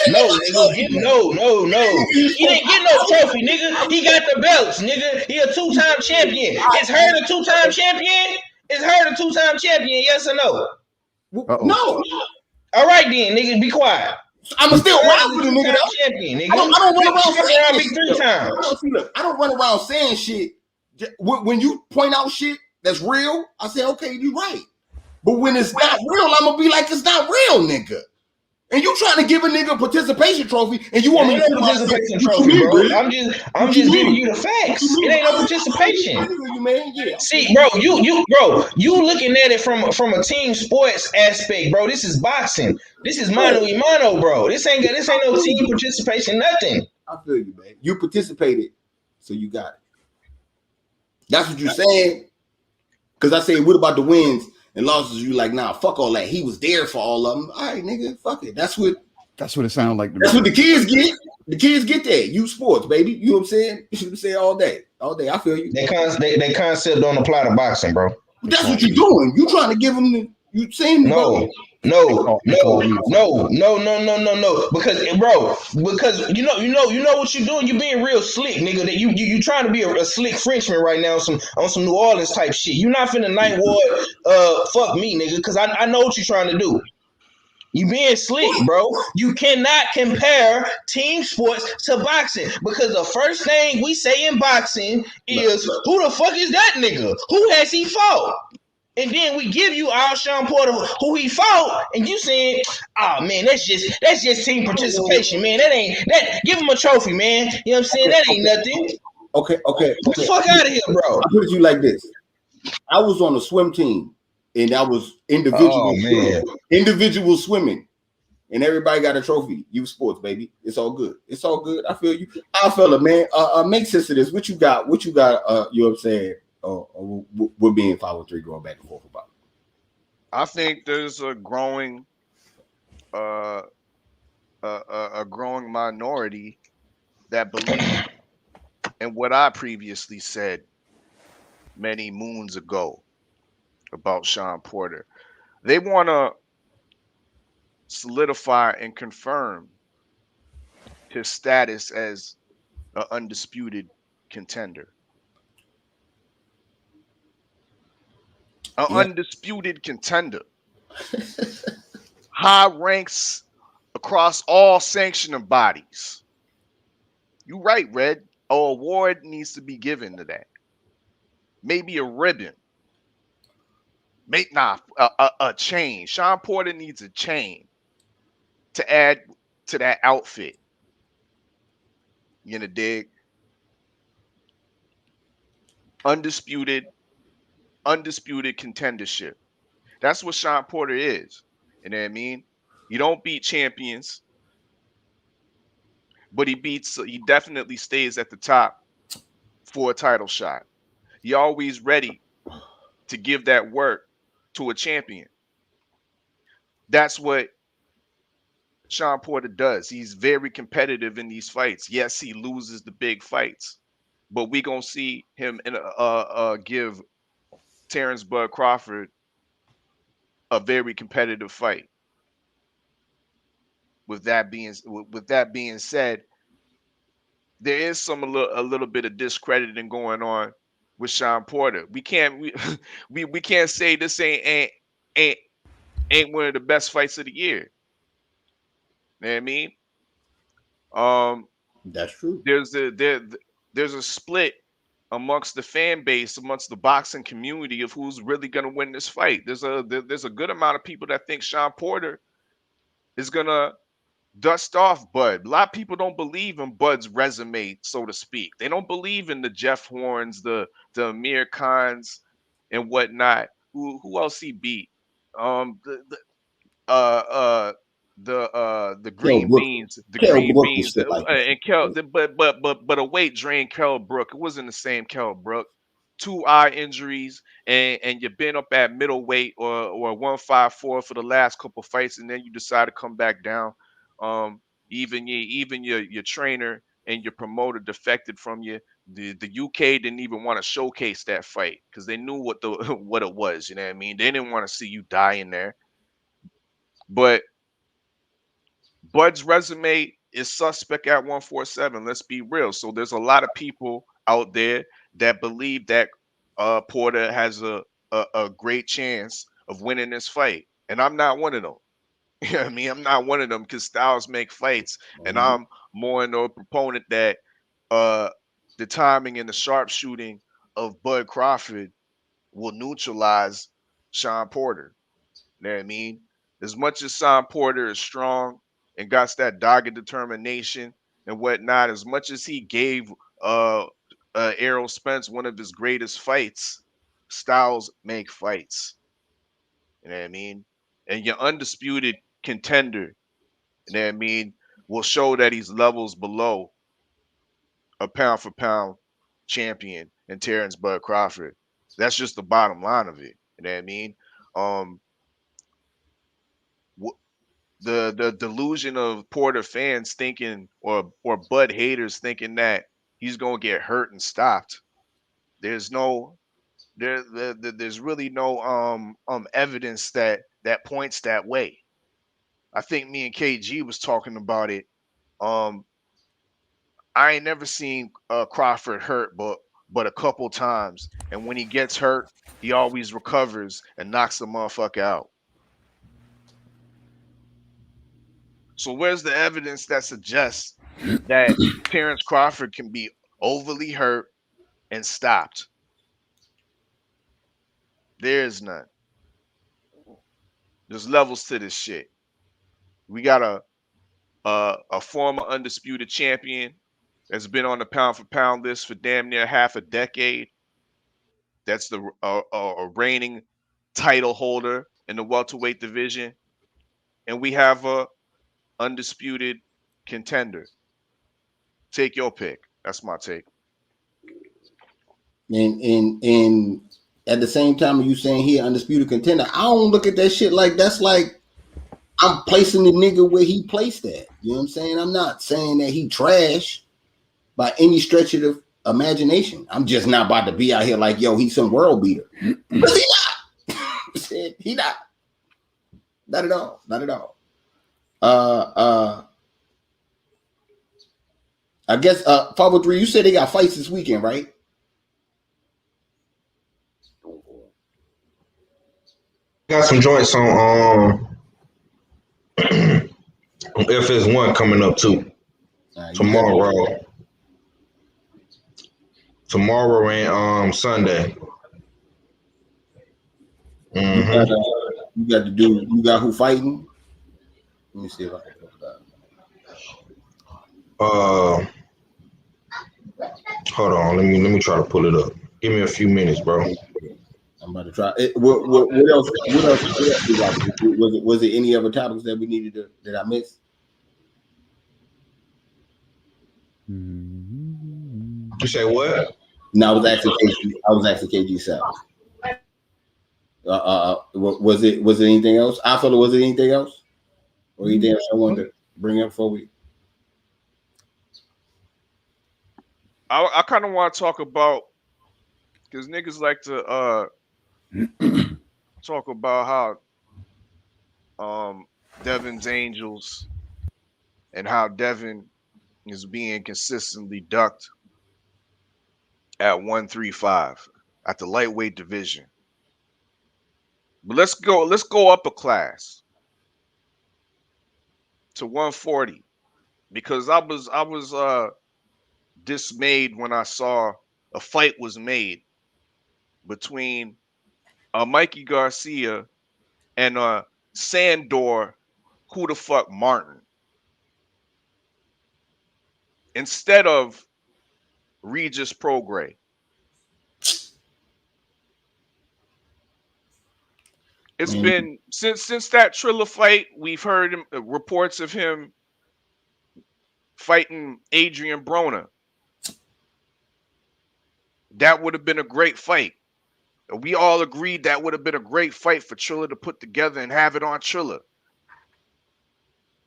No. He didn't get no trophy, nigga. He got the belts, nigga. He a 2-time champion. Is Hurd a 2-time champion? Yes or no? No. All right then, nigga. Be quiet. I'm still ride with the nigga. Champion, nigga. I don't run around saying shit. 3 times. Look, I don't run around saying shit. When you point out shit that's real, I say, okay, you right. But when it's not real, I'm gonna be like, it's not real, nigga. And you trying to give a nigga a participation trophy, and you want me to give a participation trophy, bro? I'm just giving you the facts. It ain't no participation. See, bro, you looking at it from a team sports aspect, bro. This is boxing. This is mano y mano, bro. This ain't no team participation, nothing. I feel you, man. You participated, so you got it. That's what you're saying. Because I say, what about the wins and losses? You like, nah, fuck all that. He was there for all of them. All right, nigga, fuck it. That's what it sounds like. That's what the kids get. The kids get that. You sports, baby. You know what I'm saying? You should say all day. I feel you. That concept don't apply to boxing, bro. But that's what you're doing. You trying to give them you saying no. No, They call me. because you know what you're doing. You're being real slick, nigga. That you trying to be a slick Frenchman right now on some New Orleans type shit. You're not finna night ward fuck me, nigga, because I know what you're trying to do. You being slick, bro. You cannot compare team sports to boxing because the first thing we say in boxing is who the fuck is that nigga? Who has he fought? And then we give you our Sean Porter who he fought, and you saying, "Oh man, that's just team participation, man. That ain't that. Give him a trophy, man. You know what I'm saying? That ain't nothing. Okay. Get the fuck out of here, bro." I put it to you like this: I was on a swim team, and I was individual swimming, and everybody got a trophy. Youth sports, baby. It's all good. It's all good. I feel you. I feel it, man. Make sense of this. What you got? You know what I'm saying? We're being 5-3 going back and forth about. I think there's a growing minority that believe in what I previously said many moons ago about Sean Porter. They want to solidify and confirm his status as an undisputed contender. Undisputed contender. High ranks across all sanctioning bodies. You right, Red. An award needs to be given to that. Maybe a ribbon. A chain. Sean Porter needs a chain to add to that outfit. You know, dig? Undisputed contendership. That's what Sean Porter is. You know what I mean? You don't beat champions, but he definitely stays at the top for a title shot. He always ready to give that work to a champion. That's what Sean Porter does. He's very competitive in these fights. Yes, he loses the big fights, but we gonna see him give Terrence Bud Crawford a very competitive fight. With that being said, there is a little bit of discrediting going on with Sean Porter. We can't say this ain't one of the best fights of the year. You know what I mean? That's true. There's a split amongst the fan base, amongst the boxing community of who's really gonna win this fight. There's a good amount of people that think Sean Porter is gonna dust off Bud. A lot of people don't believe in Bud's resume, so to speak. They don't believe in the Jeff Horns, the Amir Khans, and whatnot. Who else he beat? The green beans, and Kel, but a weight drain Kell Brook. It wasn't the same Kell Brook. 2 eye injuries, and you've been up at middleweight or 154 for the last couple fights, and then you decide to come back down. Even your trainer and your promoter defected from you. The UK didn't even want to showcase that fight because they knew what what it was. You know what I mean? They didn't want to see you die in there. But Bud's resume is suspect at 147. Let's be real. So there's a lot of people out there that believe that Porter has a great chance of winning this fight, and I'm not one of them. You know what I mean? I'm not one of them because styles make fights, and I'm more in the proponent that the timing and the sharpshooting of Bud Crawford will neutralize Sean Porter. You know what I mean? As much as Sean Porter is strong and got that dogged determination and whatnot, as much as he gave Errol Spence one of his greatest fights, styles make fights. You know what I mean? And your undisputed contender, you know what I mean, will show that he's levels below a pound for pound champion in Terrence Bud Crawford. That's just the bottom line of it. You know what I mean? The delusion of Porter fans thinking or Bud haters thinking that he's gonna get hurt and stopped. There's no There's really no evidence that points that way. I think me and KG was talking about it. I ain't never seen Crawford hurt, but a couple times, and when he gets hurt, he always recovers and knocks the motherfucker out. So where's the evidence that suggests that Terrence Crawford can be overly hurt and stopped? There's none. There's levels to this shit. We got a former undisputed champion that's been on the pound for pound list for damn near half a decade. That's the reigning title holder in the welterweight division, and we have a undisputed contender. Take your pick. That's my take. And at the same time, you saying he undisputed contender. I don't look at that shit like that's like I'm placing the nigga where he placed at. You know what I'm saying? I'm not saying that he trash by any stretch of the imagination. I'm just not about to be out here like, yo, he's some world beater. Because he not. He not. Not at all. Not at all. I guess 503, you said they got fights this weekend, right? Got some joints on FS1 coming up too. Tomorrow. Tomorrow and Sunday. Mm-hmm. You got who fighting? Let me see if I can put that. Hold on, let me try to pull it up. Give me a few minutes, bro. I'm about to try. What else? What else we got? Was it any other topics that we needed to that I missed? You say what? No, I was asking KG South. Was it anything else? I thought it was anything else, or anything else I wanted to bring up before we. I kind of want to talk about, because niggas like to talk about how Devin's Angels and how Devin is being consistently ducked at 135 at the lightweight division. But let's go up a class to 140, because I was dismayed when I saw a fight was made between Mikey Garcia and Sandor who the fuck Martin instead of Regis Prograis. It's been since that Triller fight, we've heard reports of him fighting Adrian Broner. That would have been a great fight. We all agreed that would have been a great fight for Triller to put together and have it on Triller.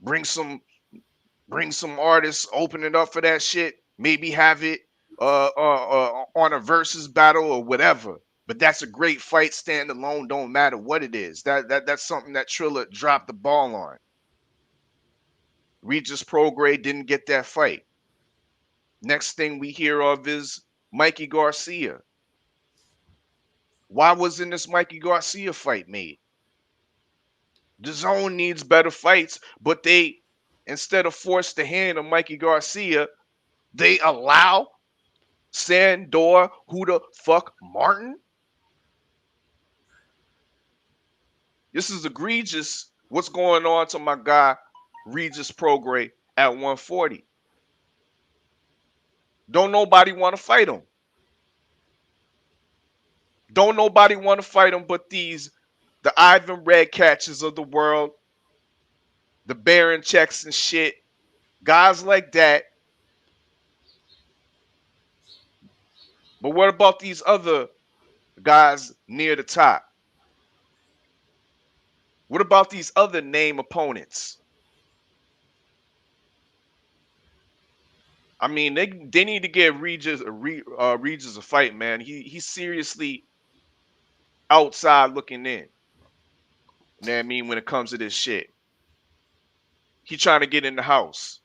Bring some artists, open it up for that shit. Maybe have it on a versus battle or whatever. But that's a great fight, standalone. Don't matter what it is. That's something that Triller dropped the ball on. Regis Prograis didn't get that fight. Next thing we hear of is Mikey Garcia. Why wasn't this Mikey Garcia fight made? The zone needs better fights, but they, instead of force the hand of Mikey Garcia, they allow Sandor who the fuck Martin? This is egregious. What's going on to my guy Regis Prograis at 140? Don't nobody want to fight him. Don't nobody want to fight him but the Ivan Red Catchers of the world, the Baron Checks and shit, guys like that. But what about these other guys near the top? What about these other name opponents? I mean, they need to give Regis a fight, man. He seriously outside looking in. You know what I mean? When it comes to this shit, he trying to get in the house.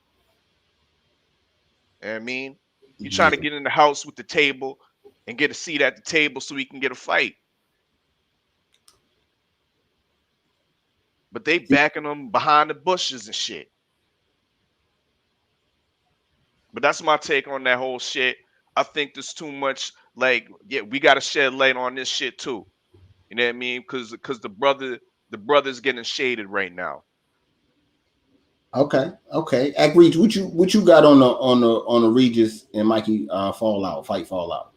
You know what I mean? He trying to get in the house with the table and get a seat at the table so he can get a fight. But they backing him behind the bushes and shit. But that's my take on that whole shit. I think there's too much, like, yeah, we got to shed light on this shit too. You know what I mean? Because the brother's getting shaded right now. Okay. Agreed. What you got on the Regis and Mikey fallout?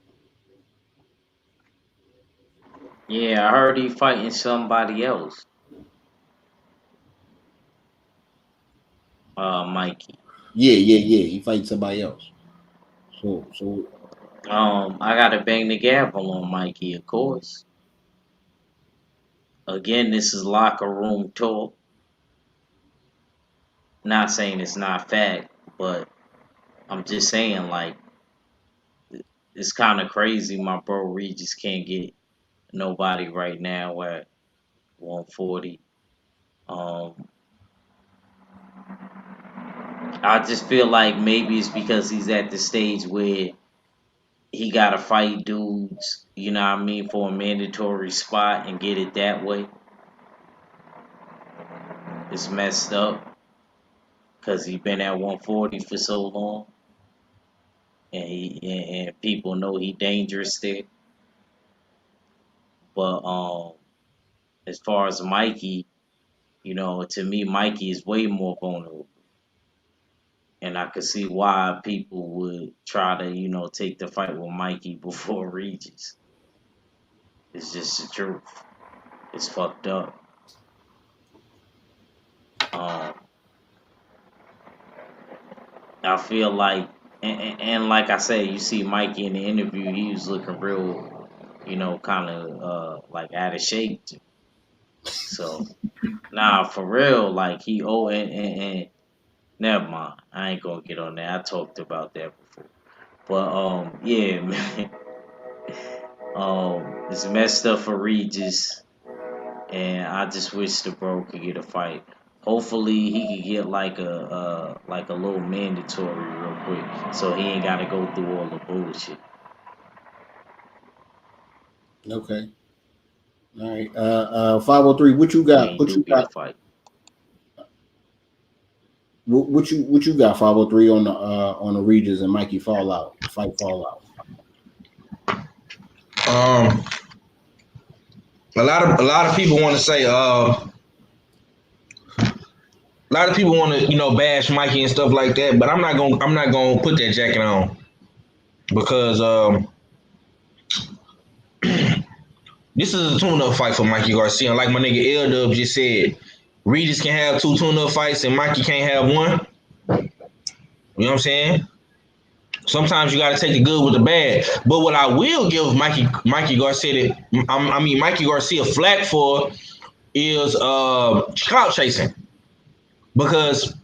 Yeah, I heard he fighting somebody else. Mikey. Yeah. He fighting somebody else. So. I gotta bang the gavel on Mikey, of course. Again, this is locker room talk. Not saying it's not fact, but I'm just saying, like, it's kind of crazy. My bro Regis can't get nobody right now at 140. I just feel like maybe it's because he's at the stage where he gotta fight dudes, you know what I mean, for a mandatory spot and get it that way. It's messed up because he's been at 140 for so long, and people know he dangerous there. But as far as Mikey, you know, to me, Mikey is way more vulnerable. And I could see why people would try to, you know, take the fight with Mikey before Regis. It's just the truth. It's fucked up. I feel like, and like I said, you see Mikey in the interview, he was looking real, you know, kind of like out of shape. So, nah, for real, like he and never mind. I ain't gonna get on that. I talked about that before. But yeah, man. It's messed up for Regis, and I just wish the bro could get a fight. Hopefully, he could get like a little mandatory real quick, so he ain't got to go through all the bullshit. Okay. All right. 503. What you got? What you got? Fight. What you got? 503 on the Regis and Mikey fallout. A lot of people want to say a lot of people want to, you know, bash Mikey and stuff like that, but I'm not gonna put that jacket on because this is a tune-up fight for Mikey Garcia. Like my nigga L-Dub just said, Regis can have 2 tune-up fights and Mikey can't have 1. You know what I'm saying? Sometimes you got to take the good with the bad. But what I will give Mikey Garcia flack for is clout chasing, because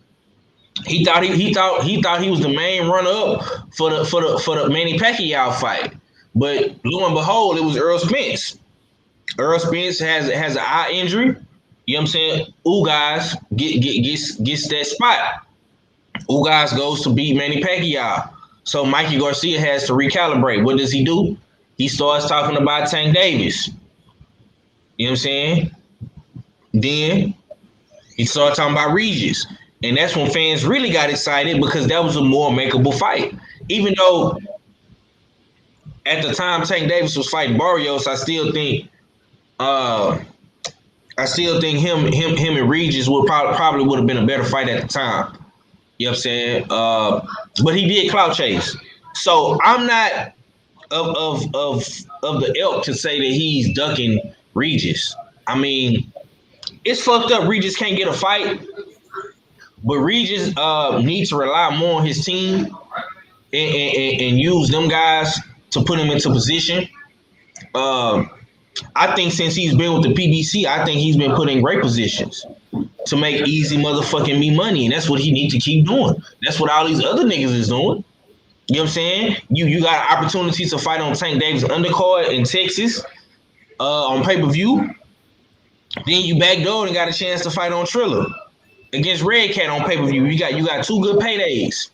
he thought he was the main runner up for the Manny Pacquiao fight, but lo and behold, it was Earl Spence. Earl Spence has an eye injury. You know what I'm saying? Ugas gets that spot. Ugas goes to beat Manny Pacquiao. So Mikey Garcia has to recalibrate. What does he do? He starts talking about Tank Davis. You know what I'm saying? Then he started talking about Regis. And that's when fans really got excited, because that was a more makeable fight. Even though at the time Tank Davis was fighting Barrios, I still think him and Regis would probably would have been a better fight at the time. You know what I'm saying? But he did clout chase. So I'm not of the ilk to say that he's ducking Regis. I mean, it's fucked up. Regis can't get a fight, but Regis needs to rely more on his team and use them guys to put him into position. I think since he's been with the PBC, I think he's been put in great positions to make easy motherfucking me money. And that's what he needs to keep doing. That's what all these other niggas is doing. You know what I'm saying? You got opportunities to fight on Tank Davis undercard in Texas. on pay-per-view. Then you backdoored and got a chance to fight on Triller against Red Cat on pay-per-view. You got 2 good paydays.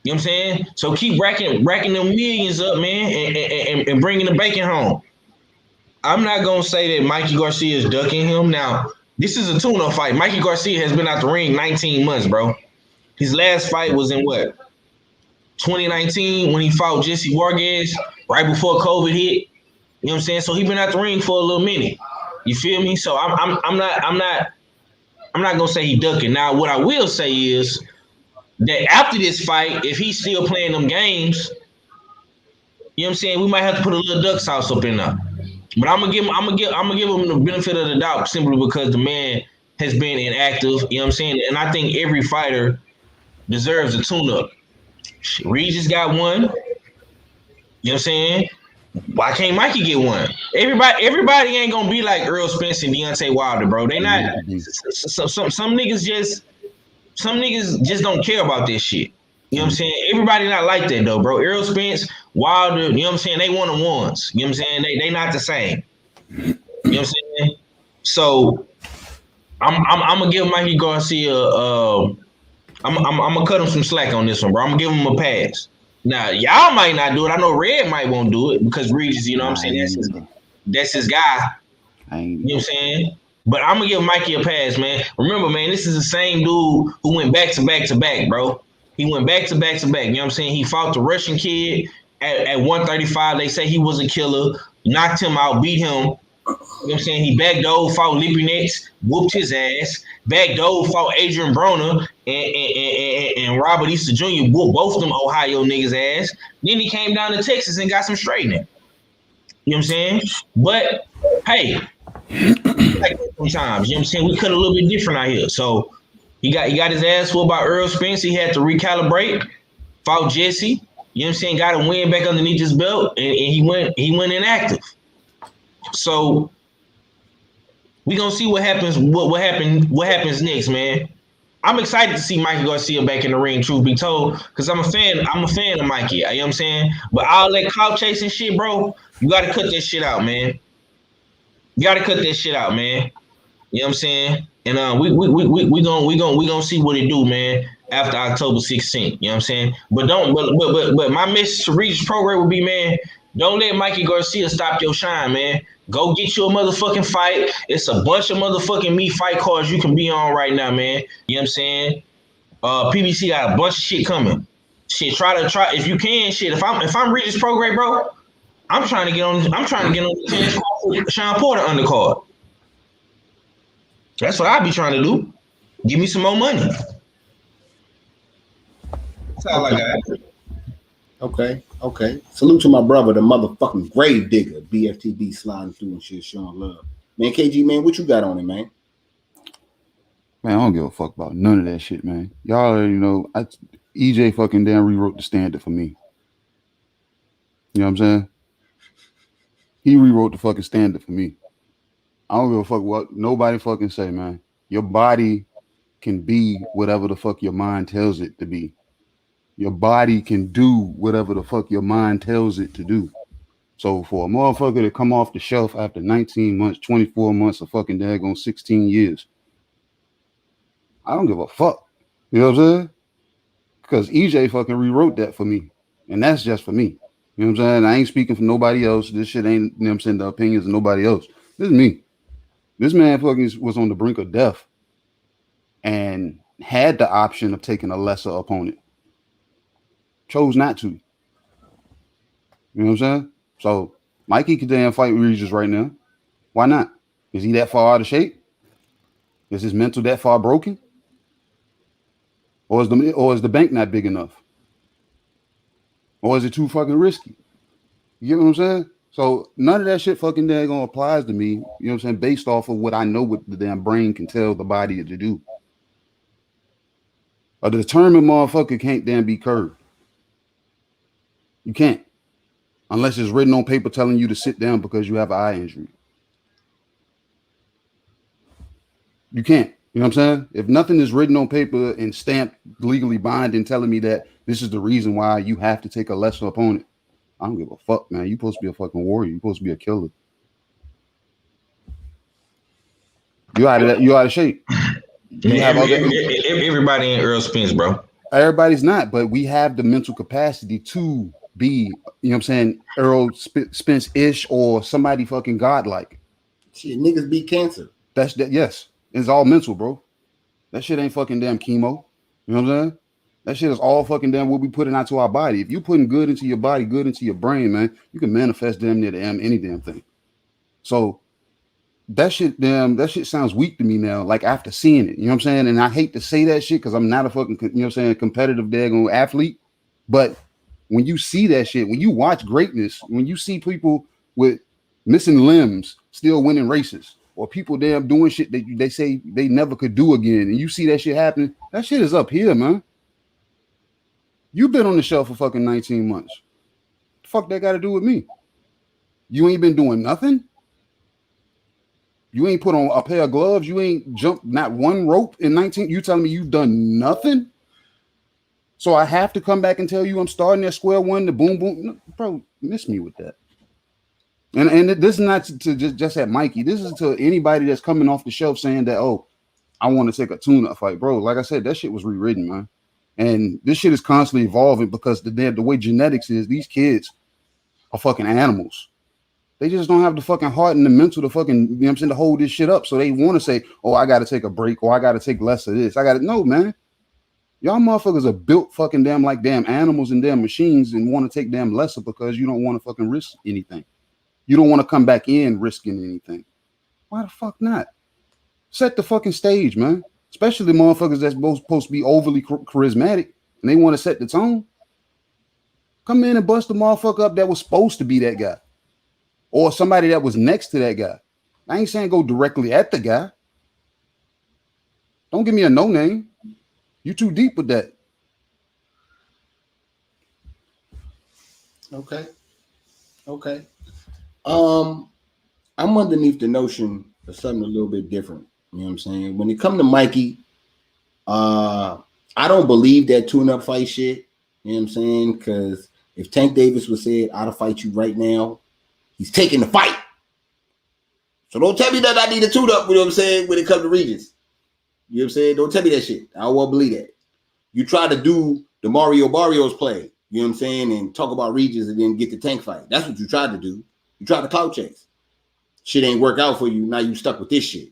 You know what I'm saying? So keep racking them millions up, man, and bringing the bacon home. I'm not gonna say that Mikey Garcia is ducking him. Now, this is a tune-up fight. Mikey Garcia has been out the ring 19 months, bro. His last fight was in what? 2019 when he fought Jesse Vargas right before COVID hit. You know what I'm saying? So he been out the ring for a little minute. You feel me? So I'm not gonna say he ducking. Now, what I will say is that after this fight, if he's still playing them games, you know what I'm saying, we might have to put a little duck sauce up in there. But I'm gonna give him the benefit of the doubt simply because the man has been inactive. You know what I'm saying? And I think every fighter deserves a tune-up. Regis got one. You know what I'm saying? Why can't Mikey get one? Everybody ain't gonna be like Earl Spence and Deontay Wilder, bro. They not. Some niggas just don't care about this shit. You know what I'm saying? Everybody not like that though, bro. Earl Spence, Wilder, you know what I'm saying? They one-on-ones. You know what I'm saying? They not the same. You know what I'm saying? So I'm gonna give Mikey Garcia I'm gonna cut him some slack on this one, bro. I'm gonna give him a pass. Now, y'all might not do it. I know Red might won't do it because Regis, you know what I'm saying? That's his guy. You know what I'm saying? But I'm gonna give Mikey a pass, man. Remember, man, this is the same dude who went back to back to back, bro. He went back to back to back. You know what I'm saying? He fought the Russian kid at 135. They say he was a killer. Knocked him out, beat him. You know what I'm saying? He backdoored, fought Lipinets, whooped his ass. Backdoored, fought Adrian Broner and Robert Easter Jr. whooped both of them Ohio niggas' ass. Then he came down to Texas and got some straightening. You know what I'm saying? But, hey, like sometimes, you know what I'm saying? We cut a little bit different out here. So he got his ass whooped by Earl Spence. He had to recalibrate. Fought Jesse. You know what I'm saying? Got a win back underneath his belt, and he went inactive. So we gonna see what happens. What happens next, man? I'm excited to see Mikey Garcia back in the ring. Truth be told, because I'm a fan of Mikey. You know what I'm saying? But all that clout chasing shit, bro, you gotta cut that shit out, man. You gotta cut that shit out, man. You know what I'm saying? And we gonna see what it do, man, after October 16th. You know what I'm saying? But my message to Regis program would be, man, don't let Mikey Garcia stop your shine, man. Go get you a motherfucking fight. It's a bunch of motherfucking me fight cards you can be on right now, man. You know what I'm saying? PBC got a bunch of shit coming. Shit, try if you can. Shit, if I'm Regis program, bro, I'm trying to get on the Sean Porter undercard. That's what I be trying to do. Give me some more money. That's all I got. Okay. Salute to my brother, the motherfucking grave digger, BFTB sliding through and shit, showing love. Man, KG, man, what you got on it, man? Man, I don't give a fuck about none of that shit, man. Y'all already know. EJ fucking damn rewrote the standard for me. You know what I'm saying? He rewrote the fucking standard for me. I don't give a fuck what nobody fucking say, man. Your body can be whatever the fuck your mind tells it to be. Your body can do whatever the fuck your mind tells it to do. So for a motherfucker to come off the shelf after 19 months, 24 months, or fucking daggone 16 years, I don't give a fuck. You know what I'm saying? Because EJ fucking rewrote that for me. And that's just for me. You know what I'm saying? I ain't speaking for nobody else. This shit ain't, you know what I'm saying, the opinions of nobody else. This is me. This man fucking was on the brink of death and had the option of taking a lesser opponent. Chose not to. You know what I'm saying? So Mikey could damn fight Regis right now. Why not? Is he that far out of shape? Is his mental that far broken? Or is the bank not big enough? Or is it too fucking risky? You know what I'm saying? So none of that shit fucking daggone applies to me. You know what I'm saying? Based off of what I know what the damn brain can tell the body to do. A determined motherfucker can't damn be curved. You can't. Unless it's written on paper telling you to sit down because you have an eye injury. You can't. You know what I'm saying? If nothing is written on paper and stamped legally binding telling me that this is the reason why you have to take a lesser opponent, I don't give a fuck, man. You're supposed to be a fucking warrior. You're supposed to be a killer. You out of shape. Man, everybody ain't Earl Spence, bro. Everybody's not, but we have the mental capacity to be, you know what I'm saying, Earl Spence-ish or somebody fucking godlike. Shit, niggas beat cancer. That's that. Yes, it's all mental, bro. That shit ain't fucking damn chemo. You know what I'm saying? That shit is all fucking damn what we putting out to our body. If you putting good into your body, good into your brain, man, you can manifest damn near any damn thing. So that shit sounds weak to me now, like after seeing it. You know what I'm saying? And I hate to say that shit because I'm not a fucking, you know what I'm saying, competitive daggone athlete. But when you see that shit, when you watch greatness, when you see people with missing limbs still winning races, or people damn doing shit that they say they never could do again, and you see that shit happening, that shit is up here, man. You've been on the shelf for fucking 19 months. The fuck that got to do with me? You ain't been doing nothing? You ain't put on a pair of gloves? You ain't jumped not one rope in 19? You telling me you've done nothing? So I have to come back and tell you I'm starting at square one, the boom, boom. No, bro, miss me with that. And this is not to just at Mikey. This is to anybody that's coming off the shelf saying that, oh, I want to take a tune-up fight. Bro, like I said, that shit was rewritten, man. And this shit is constantly evolving because the way genetics is, these kids are fucking animals. They just don't have the fucking heart and the mental to fucking, you know what I'm saying, to hold this shit up. So they want to say, oh, I got to take a break, or I got to take less of this. No, man. Y'all motherfuckers are built fucking damn like damn animals and damn machines and want to take damn lesser because you don't want to fucking risk anything. You don't want to come back in risking anything. Why the fuck not? Set the fucking stage, man. Especially motherfuckers that's supposed to be overly charismatic and they want to set the tone. Come in and bust the motherfucker up that was supposed to be that guy. Or somebody that was next to that guy. I ain't saying go directly at the guy. Don't give me a no name. You too deep with that. Okay. I'm underneath the notion of something a little bit different. You know what I'm saying? When it comes to Mikey, I don't believe that tune-up fight shit. You know what I'm saying? Because if Tank Davis was said, I'll fight you right now, he's taking the fight. So don't tell me that I need a tune-up, you know what I'm saying, when it comes to Regis. You know what I'm saying? Don't tell me that shit. I won't believe that. You try to do the Mario Barrios play, you know what I'm saying, and talk about Regis and then get the Tank fight. That's what you tried to do. You tried to clout chase. Shit ain't work out for you. Now you stuck with this shit.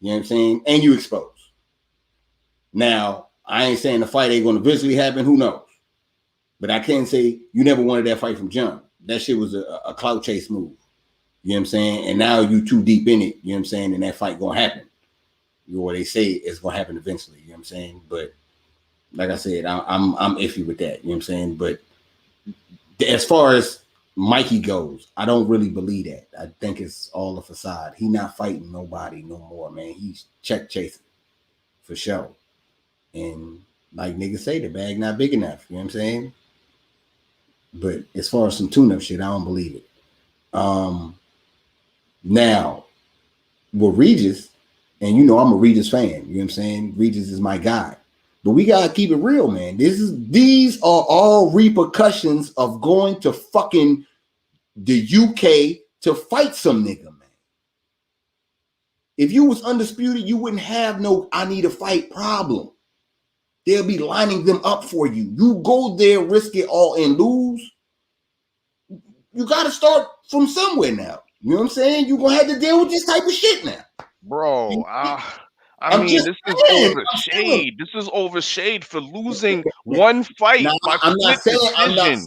You know what I'm saying? And you exposed. Now, I ain't saying the fight ain't going to eventually happen. Who knows? But I can say you never wanted that fight from John. That shit was a clout chase move. You know what I'm saying? And now you too deep in it. You know what I'm saying? And that fight going to happen. You know what they say it's going to happen eventually. You know what I'm saying? But like I said, I'm iffy with that. You know what I'm saying? But as far as Mikey goes, I don't really believe that. I think it's all a facade. He not fighting nobody no more, man. He's check chasing for sure. And like niggas say, the bag not big enough. You know what I'm saying? But as far as some tune-up shit, I don't believe it. Now, with Regis, and you know I'm a Regis fan. You know what I'm saying? Regis is my guy. But we gotta keep it real, man. These are all repercussions of going to fucking the UK to fight some nigga, man. If you was undisputed, you wouldn't have no I need a fight problem. They'll be lining them up for you. You go there, risk it all, and lose. You gotta start from somewhere now. You know what I'm saying? You're gonna have to deal with this type of shit now. Bro, I mean, this is over shade. This is over shade for losing one fight by split decision.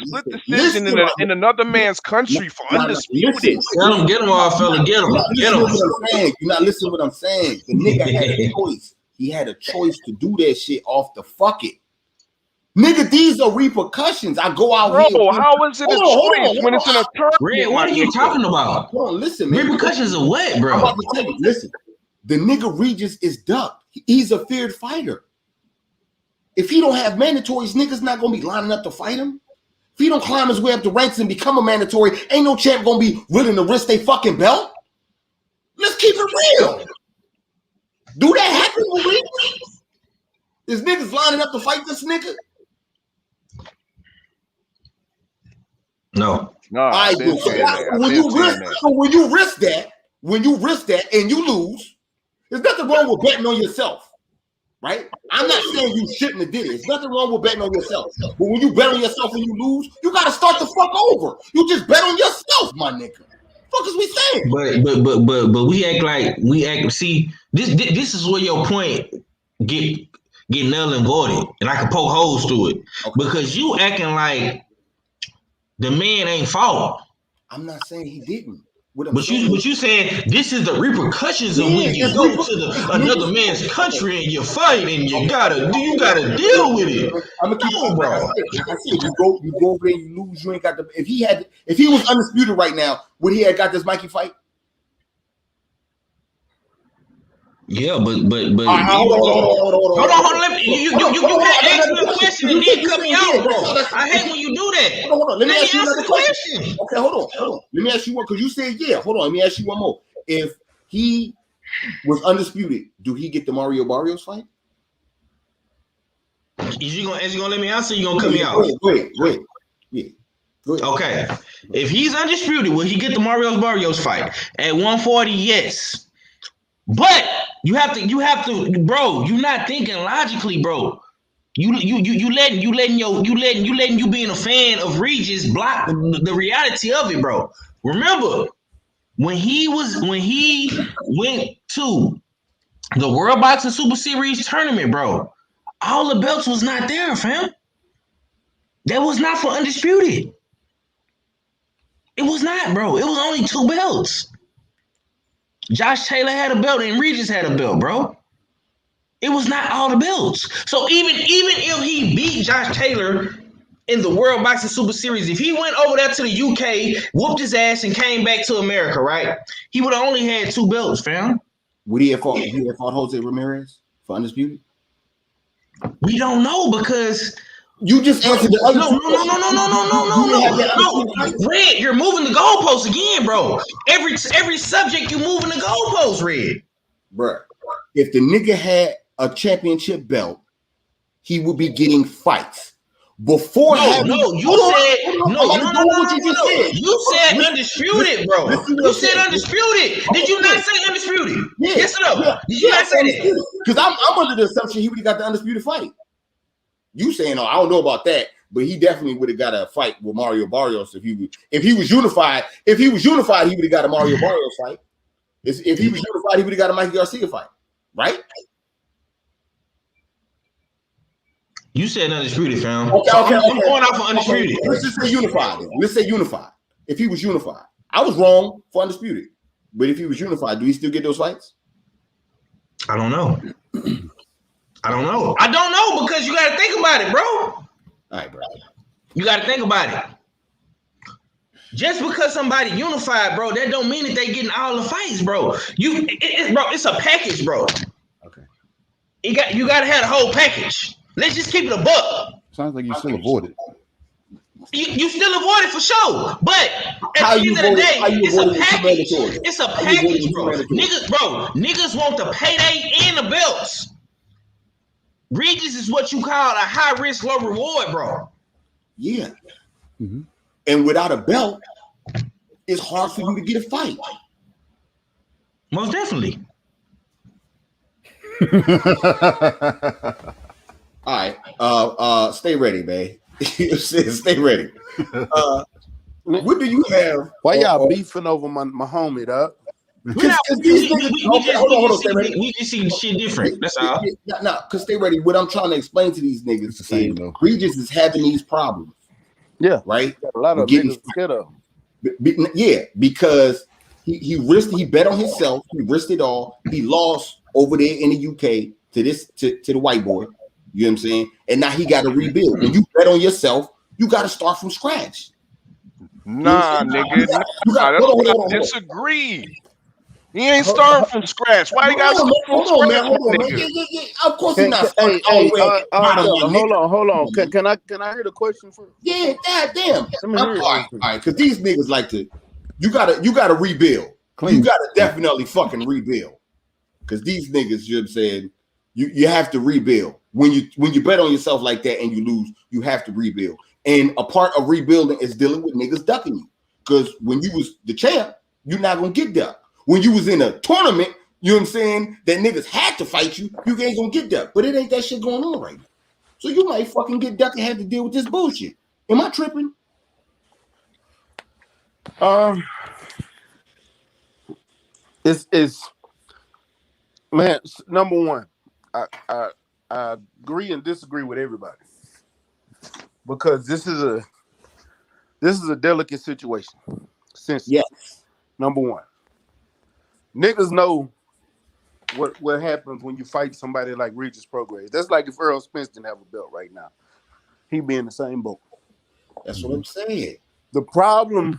Split decision in another man's country for undisputed. Get him off, fella. Get him. You're not listening to what I'm saying. The nigga had a choice. He had a choice to do that shit off the fuck it. Nigga, these are repercussions. I go out here. Bro, how is it a choice when it's in a tournament? Red, what are you talking about? Hold on, listen, man. Repercussions of what, bro? I'm about to tell you, listen. The nigga Regis is ducked. He's a feared fighter. If he don't have mandatories, niggas not gonna be lining up to fight him. If he don't climb his way up the ranks and become a mandatory, ain't no champ gonna be willing to risk their fucking belt. Let's keep it real. Do that happen with Regis? Is niggas lining up to fight this nigga? No. All right, when you risk that, when you risk that and you lose, there's nothing wrong with betting on yourself, right? I'm not saying you shouldn't have did it. There's nothing wrong with betting on yourself. But when you bet on yourself and you lose, you got to start the fuck over. You just bet on yourself, my nigga. Fuck is we saying? But we act like we act. See, this is where your point get null and voided, and I can poke holes through it because you acting like the man ain't fault. I'm not saying he didn't. But you saying this is the repercussions of when you go to another man's country and you fight and you gotta deal with it. I'm gonna keep on, bro. Like I said, you go over there, you lose. You ain't got the. If he was undisputed right now, would he have got this Mikey fight? Yeah, but hold on. You can't ask me a question and then cut me out, bro. I hate when you do that. Hold on. Let me ask you another question. Okay, hold on. Let me ask you one because you said yeah. Hold on. Let me ask you one more. If he was undisputed, do he get the Mario Barrios fight? Is you gonna let me answer? You gonna cut me out? Wait. Yeah. Go ahead. Okay. If he's undisputed, will he get the Mario Barrios fight at 140? Yes. But you have to, bro. You're not thinking logically, bro. You letting you being a fan of Regis block the reality of it, bro. Remember when he went to the World Boxing Super Series tournament, bro. All the belts was not there, fam. That was not for undisputed. It was not, bro. It was only 2 belts. Josh Taylor had a belt and Regis had a belt, bro. It was not all the belts. So even if he beat Josh Taylor in the World Boxing Super Series, if he went over there to the UK, whooped his ass, and came back to America, right? He would have only had 2 belts, fam. Would he have fought Jose Ramirez for undisputed? We don't know because you just answered the other. No. Red, you're moving the goalposts again, bro. Every subject you moving the goalposts, Red. Bro, if the nigga had a championship belt, he would be getting fights. Before you said undisputed, bro. You said undisputed. Did you not say undisputed? Yeah. Yes or no? Did you not say that? Because I'm under the assumption he would have got the undisputed fight. You saying, I don't know about that, but he definitely would have got a fight with Mario Barrios if he was unified. If he was unified, he would have got a Mario Barrios fight. If he was unified, he would have got a Mikey Garcia fight, right? You said undisputed, fam. Okay. I'm going off for undisputed. Okay. Let's just say unified. Then. Let's say unified. If he was unified, I was wrong for undisputed. But if he was unified, do he still get those fights? I don't know. I don't know because you got to think about it, bro. All right, bro. You got to think about it. Just because somebody unified, bro, that don't mean that they getting all the fights, bro. Bro, it's a package, bro. Okay. You got to have the whole package. Let's just keep it a buck. Sounds like you still avoided. You still avoid it for sure, but at the end of the day, it's a package. It's a package, bro. Niggas want the payday and the belts. Regis is what you call a high risk, low reward, bro. Yeah. Mm-hmm. And without a belt, it's hard for you to get a fight. Most definitely. All right. Stay ready, man. Stay ready. What do you have? Why y'all beefing over my homie, dog? We just see shit different. That's all. No, because stay ready. What I'm trying to explain to these niggas is Regis is having these problems. Yeah. Right? A lot of niggas scared of. Yeah, because he bet on himself. He risked it all. He lost over there in the UK to the white boy. You know what I'm saying? And now he got to rebuild. When you bet on yourself, you got to start from scratch. Nah, nigga. I disagree. He ain't starting from scratch. Why you got to start from scratch? Hold on, man. Yeah. Of course he's not starting hold on. Can I hear the question first? Yeah, goddamn. All right, because these niggas like to. You gotta rebuild. You gotta definitely fucking rebuild. Because these niggas, you know what I'm saying, you have to rebuild. When you bet on yourself like that and you lose, you have to rebuild. And a part of rebuilding is dealing with niggas ducking you. Because when you was the champ, you're not gonna get ducked. When you was in a tournament, you know what I'm saying, that niggas had to fight you, you ain't gonna get ducked. But it ain't that shit going on right now. So you might fucking get ducked and have to deal with this bullshit. Am I tripping? It's man. Number one, I agree and disagree with everybody because this is a delicate situation. Since number one, niggas know what happens when you fight somebody like Regis Prograis. That's like if Earl Spence didn't have a belt right now, he'd be in the same boat. That's what I'm saying. The problem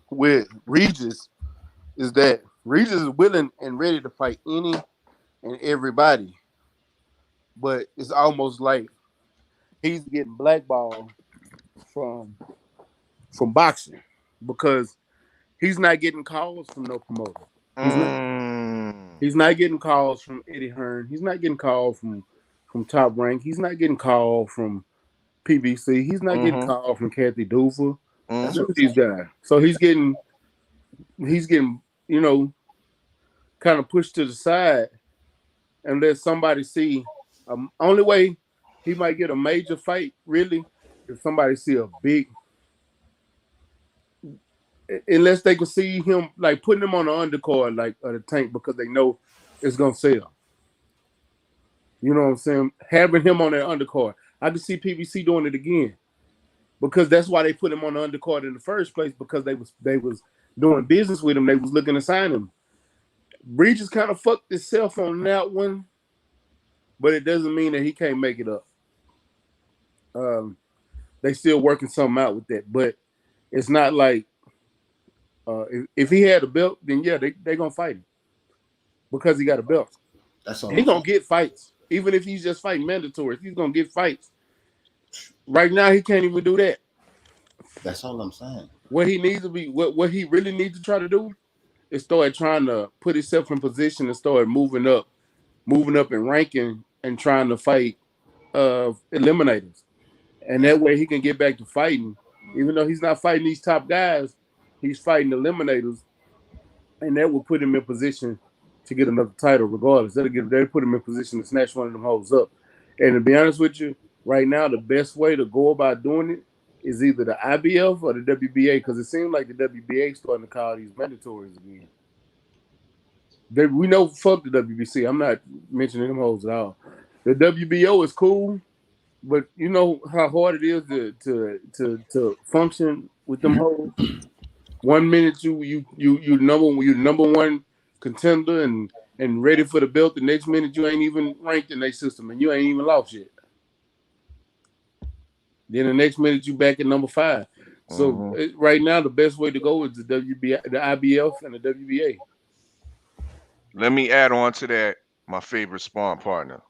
with Regis is that Regis is willing and ready to fight any and everybody, but it's almost like he's getting blackballed from boxing because he's not getting calls from no promoter. He's not getting calls from Eddie Hearn. He's not getting calls from Top Rank. He's not getting called from PBC. He's not getting called from Kathy Dufa. That's what these guys. So he's getting, you know, kind of pushed to the side and let somebody see. Only way he might get a major fight, really, if somebody see a big, unless they can see him like putting him on the undercard, like the Tank, because they know it's gonna sell. You know what I'm saying? Having him on that undercard, I can see PBC doing it again, because that's why they put him on the undercard in the first place, because they was doing business with him. They was looking to sign him. Regis kind of fucked himself on that one, but it doesn't mean that he can't make it up. They still working something out with that, but it's not like if he had a belt, then yeah, they gonna fight him because he got a belt. That's all. He gonna get fights, even if he's just fighting mandatory. He's gonna get fights. Right now, he can't even do that. That's all I'm saying. What he needs to be, what he really needs to try to do, is start trying to put himself in position and start moving up in ranking and trying to fight eliminators. And that way he can get back to fighting. Even though he's not fighting these top guys, he's fighting eliminators, and that will put him in position to get another title regardless. They'll put him in position to snatch one of them hoes up. And to be honest with you, right now the best way to go about doing it is either the IBF or the WBA, because it seems like the WBA is starting to call these mandatories again. We know fuck the WBC. I'm not mentioning them hoes at all. The WBO is cool, but you know how hard it is to function with them hoes. 1 minute you number one contender and ready for the belt. The next minute you ain't even ranked in their system and you ain't even lost yet. Then the next minute you back at number 5. So right now the best way to go is the WBA, the IBF, and the WBA. Let me add on to that my favorite sparring partner.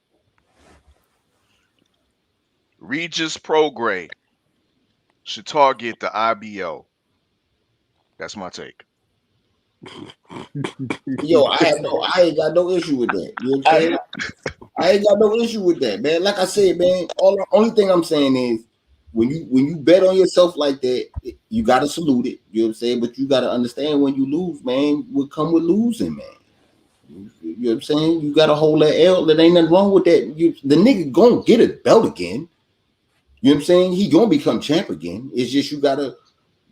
Regis Prograis should target the IBO. That's my take. Yo, I ain't got no issue with that. You know what I'm saying? I ain't got no issue with that, man. Like I said, man, only thing I'm saying is when you bet on yourself like that, you gotta salute it. You know what I'm saying? But you gotta understand when you lose, man, what come with losing, man. You know what I'm saying? You gotta hold that L. There ain't nothing wrong with that. The nigga gonna get a belt again. You know what I'm saying? He gonna become champ again. It's just you gotta,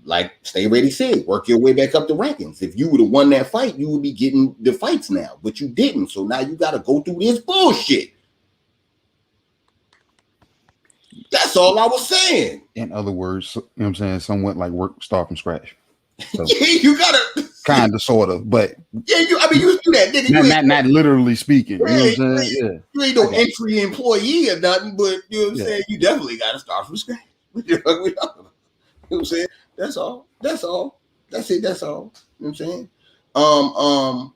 like Stay Ready said, work your way back up the rankings. If you would have won that fight, you would be getting the fights now, but you didn't. So now you gotta go through this bullshit. That's all I was saying. In other words, you know what I'm saying, somewhat like start from scratch. So, yeah, you gotta kind of, sort of, but yeah, you do that, nigga. Not literally speaking. Yeah, you know what I'm saying? Yeah. You ain't no entry employee or nothing, but you know what I'm saying. You definitely gotta start from scratch. You know what I'm saying? That's all. That's it. That's all. You know what I'm saying? All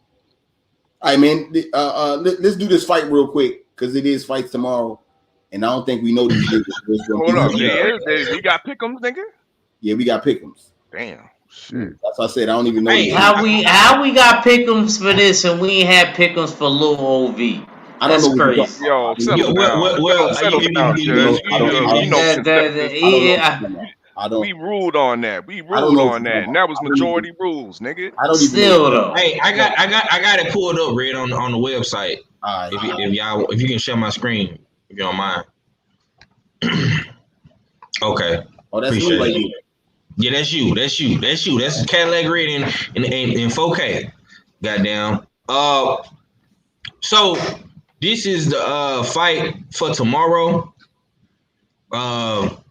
right, man. Let's do this fight real quick because it is fights tomorrow, and I don't think we know these niggas. Hold up, we got pickums, nigga. Yeah, we got pickums. Damn. Shit. That's what I said. I don't even know. Hey, how we got pickums for this and we ain't had pickums for Lil OV? That's crazy. Yo, settle down. Settle down, Judge. We ruled on that. We I don't ruled know on that, and that was majority rules, nigga. I don't even Still know. though. Hey, I got it pulled up, Red, on the website. If you can share my screen, if you don't mind. Okay. Oh, that's Appreciate me right it. here. Yeah, that's you. That's Cadillac Red in 4K. Goddamn. So this is the fight for tomorrow.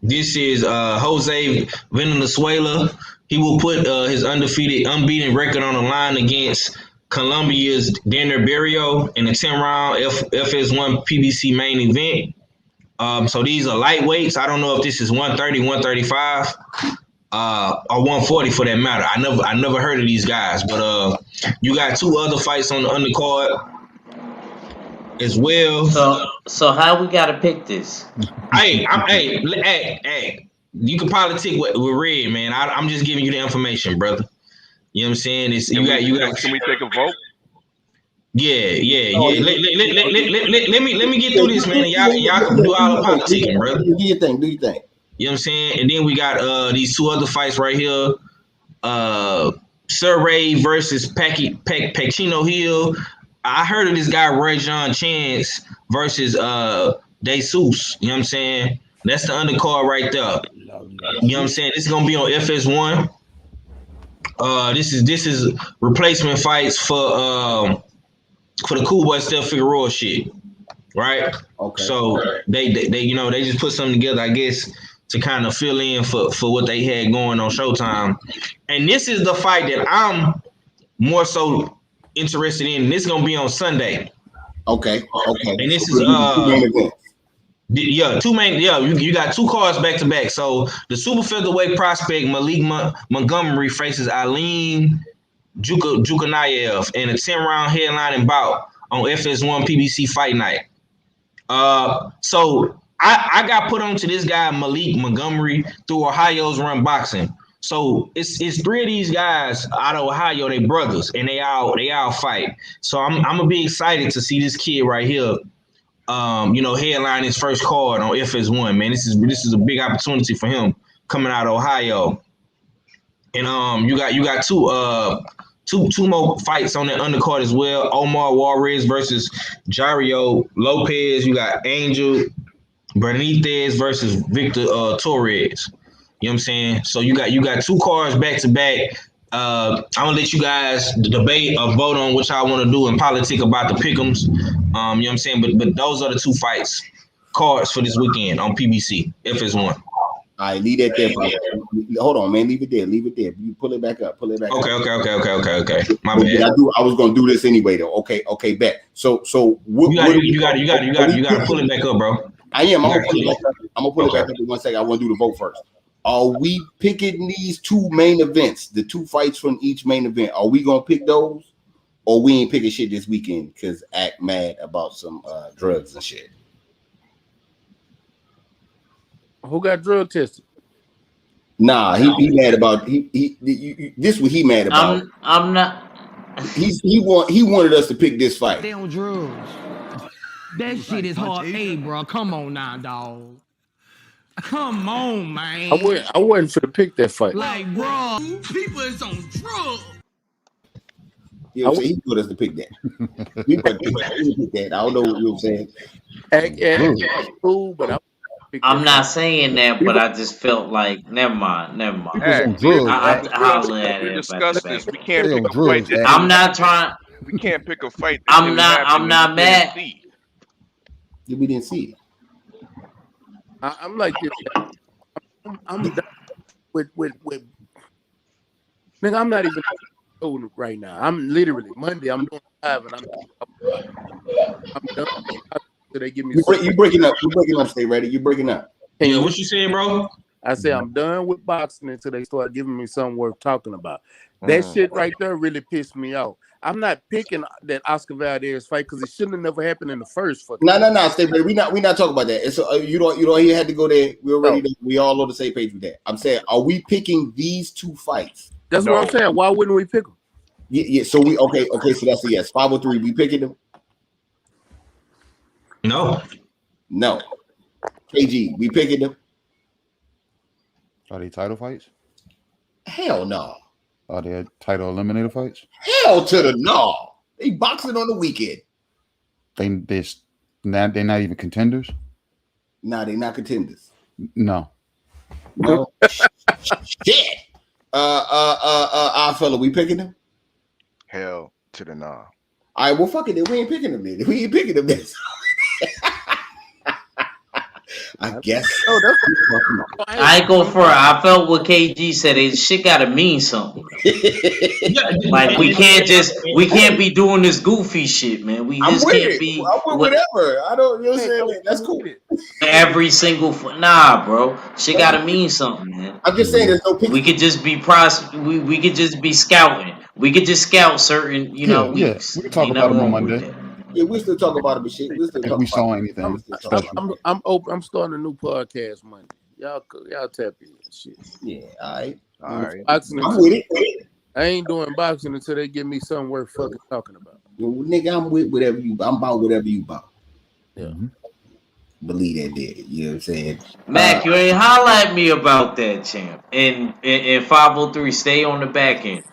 This is Jose Venezuela. He will put his unbeaten record on the line against Colombia's Daniel Barrio in the 10-round FS1 PBC main event. So these are lightweights. I don't know if this is 130, 135, or 140 for that matter. I never heard of these guys, but you got two other fights on the undercard as well. So how we gotta pick this? Hey, you can politic with Red, man. I'm just giving you the information, brother. You know what I'm saying? Can we take a vote? Yeah. Let me get through this, man. Y'all can do all the politicking, brother. Do your thing. You know what I'm saying? And then we got these two other fights right here. Surrey versus Pacino Hill. I heard of this guy Roy John Chance versus DeSuze. You know what I'm saying? That's the undercard right there. You know what I'm saying? This is gonna be on FS1. This is replacement fights for the Cool Boy Steph Figueroa shit, right? Okay. So they they just put something together, I guess, to kind of fill in for what they had going on Showtime. And this is the fight that I'm more so interested in. This is gonna be on Sunday. Okay. And this So is two main events. You got two cards back to back. So the super featherweight prospect Malik Montgomery faces Eileen Jukanayev in a 10-round headlining bout on FS1 PBC Fight Night. So I got put onto this guy Malik Montgomery through Ohio's Run Boxing. So it's three of these guys out of Ohio, they brothers, and they all fight. So I'm gonna be excited to see this kid right here. Headline his first card on FS1, man. This is a big opportunity for him coming out of Ohio. And you got two more fights on that undercard as well. Omar Juarez versus Jairo Lopez. You got Angel Benitez versus Victor Torres. You know what I'm saying? So you got two cards back to back. I'm gonna let you guys debate or vote on what y'all want to do in politics about the pickums. You know what I'm saying? But those are the two fights cards for this weekend on PBC FS1. All right, leave that there. Hold on, man. Leave it there. You pull it back up. Okay. My bad. I was gonna do this anyway, though. Okay, bet. So you gotta pull it back up, bro. I am. I'm gonna pull it back up in 1 second. I want to do the vote first. Are we picking these two main events, the two fights from each main event? Are we gonna pick those, or we ain't picking shit this weekend because act mad about some drugs and shit? Who got drug tested? Nah, he mad about this. What he mad about? I'm not. He wanted us to pick this fight. They on drugs. That shit is hard. Hey, bro, come on now, dog. Come on, man. I wasn't for to pick that fight. Like, bro, people is on drugs. You know what I'm saying? He put us to pick that. We put that. I don't know what you're saying. Cool, but I'm not saying that, but I just felt like never mind. We discussed this. We can't pick a fight. I'm not trying. We can't pick a fight. I'm not mad. We didn't see it. I'm like this. I'm done with. Nigga, I'm not even old right now. I'm literally Monday. I'm doing live and I'm done. So they give me. You breaking up. Stay ready. You breaking up. Hey, what you saying, bro? I say I'm done with boxing until they start giving me something worth talking about. That shit right there really pissed me off. I'm not picking that Oscar Valdez fight because it shouldn't have never happened in the first fight. No, stay ready. We not talking about that. It's you don't even have to go there. We already we all on the same page with that. I'm saying, are we picking these two fights? That's what I'm saying. Why wouldn't we pick them? Yeah. So we okay. So that's a yes. 503. We picking them? No. KG, we picking them? Are they title fights? Hell no. Are they title eliminator fights? Hell to the no. They boxing on the weekend. They're not even contenders? Nah, they not contenders. No. No. Shit. Our fella, we picking them? Hell to the no. All right, well, fuck it. We ain't picking them then. We ain't picking them then. I guess. I ain't go for it. I felt what KG said. It shit gotta mean something. Like we can't be doing this goofy shit, man. We just can't be. I'm with whatever. I don't. You know what I'm saying? That's cool. Every single nah, bro. Shit gotta mean something, man. I'm just saying there's no picture. We could just be we could just be scouting. We could just scout certain, weeks. We can talk about them on Monday. Yeah, we still talk about it, but shit. If we saw anything. I'm open. I'm starting a new podcast Monday. Y'all tap in. Shit. Yeah, all right. I'm with it. I ain't doing boxing until they give me something worth fucking talking about. Well, nigga, I'm with whatever you. I'm about whatever you about. Yeah. Believe that, dude. You know what I'm saying? Mac, you ain't holla at me about that, champ. And 503, stay on the back end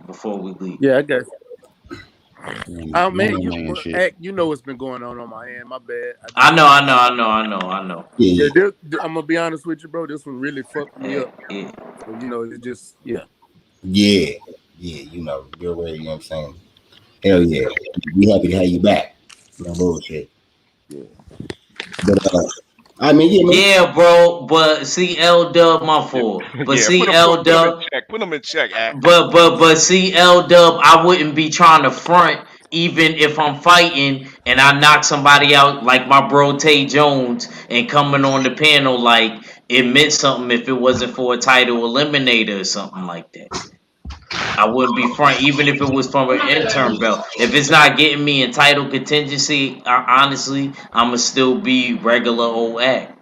before we leave. Yeah, I got you. Oh man, you know what's been going on my end. My bad. I know. Yeah, I'm gonna be honest with you, bro. This one really fucked me up. Yeah. So, it's just Yeah. You know, you're aware. You know what I'm saying? Hell yeah. We happy to have you back. No bullshit. Yeah. But I mean, yeah, bro. But see, L-Dub, my fault. But see, L-Dub, put them in check. But see, L-Dub, I wouldn't be trying to front even if I'm fighting and I knock somebody out like my bro Tay Jones and coming on the panel like it meant something if it wasn't for a title eliminator or something like that. I wouldn't be front even if it was from an interim belt. If it's not getting me in title contingency, honestly, I'ma still be regular old act.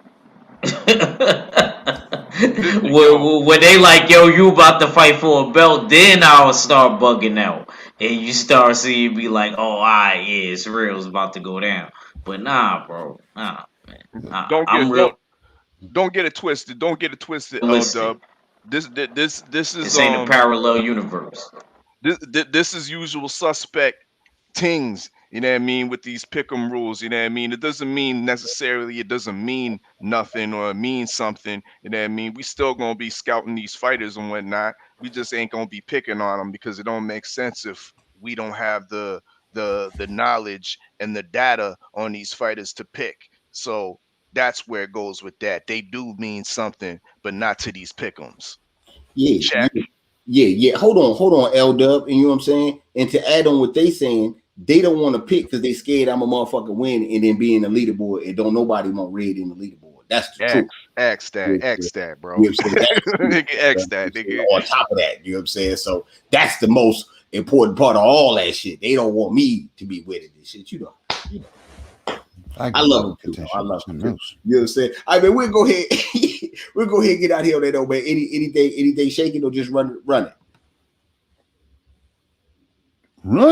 when they like, yo, you about to fight for a belt, then I'll start bugging out. And you start seeing me like, oh, alright, yeah, it's real, it's about to go down. But nah, bro. Nah, man. Don't get it twisted. Don't get it twisted, L-Dub. This is ain't a parallel universe. This is usual suspect things, you know what I mean, with these pick'em rules, you know what I mean? It doesn't mean necessarily it doesn't mean nothing or it means something, you know what I mean? We still gonna be scouting these fighters and whatnot. We just ain't gonna be picking on them because it don't make sense if we don't have the knowledge and the data on these fighters to pick. So that's where it goes with that. They do mean something, but not to these pick'ems. Yeah. Check. Yeah. Hold on, L-Dub. And you know what I'm saying? And to add on what they saying, they don't want to pick because they scared I'm a motherfucker win and then be in the leaderboard and don't nobody want red in the leaderboard. That's the truth. X that, bro. You know what I'm saying? X that, nigga. On top of that, you know what I'm saying? So that's the most important part of all that shit. They don't want me to be with it and shit. You know. I love it too. I love it too. You know what I'm saying? I mean, we'll go ahead. We'll go ahead and get out here on that though, man. Anything shaking or just run it. Run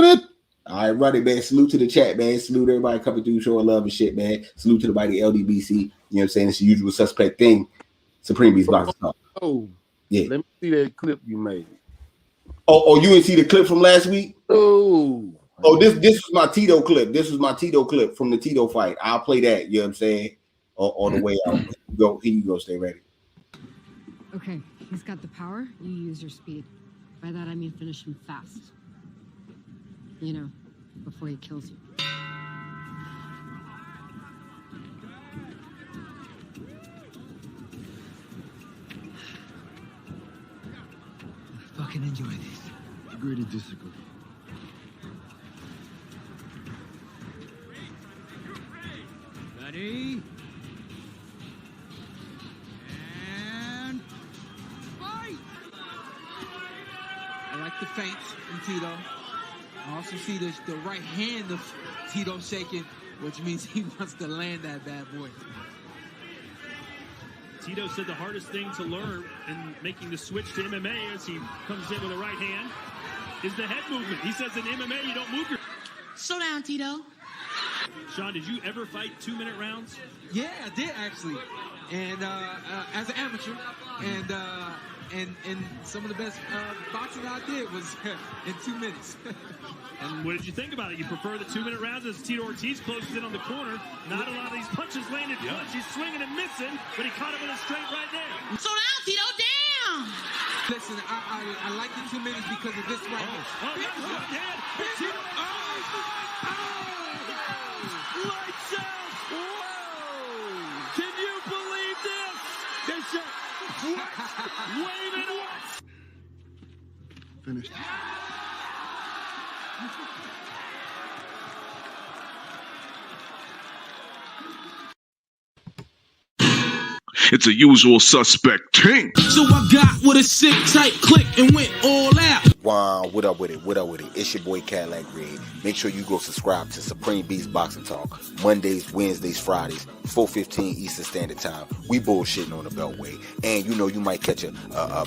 it. All right, run it, man. Salute to the chat, man. Salute everybody coming through, showing love and shit, man. Salute to the body LDBC. You know what I'm saying? It's the usual suspect thing. Supreme Beast Boxing Talk. Oh, yeah. Let me see that clip you made. Oh, you didn't see the clip from last week? Oh, this was my Tito clip. This was my Tito clip from the Tito fight. I'll play that. You know what I'm saying? On the way out. Here you go. Stay ready. Okay, he's got the power. You use your speed. By that I mean finish him fast. You know, before he kills you. I fucking enjoy this. Agree to disagree. Ready? And fight! I like the feints in Tito. I also see the right hand of Tito shaking, which means he wants to land that bad boy. Tito said the hardest thing to learn in making the switch to MMA as he comes in with a right hand is the head movement. He says in MMA you don't move your... Slow down, Tito. Sean, did you ever fight 2-minute rounds? Yeah, I did actually, and as an amateur, and some of the best boxing I did was in 2 minutes. And what did you think about it? You prefer the 2-minute rounds as Tito Ortiz closes in on the corner. Not a lot of these punches landed flush. He's swinging and missing, but he caught him with a straight right there. Slow down, Tito, down! Listen, I like the 2 minutes because of this right here. Lights out! Whoa! Can you believe this? Wave it off! Finished. It's a usual suspect ting. So I got with a sick tight click and went all out. Wow, what up with it? What up with it? It's your boy Cadillac Red. Make sure you go subscribe to Supreme Beast Boxing Talk. Mondays, Wednesdays, Fridays, 4:15 Eastern Standard Time. We bullshitting on the Beltway. And you know you might catch a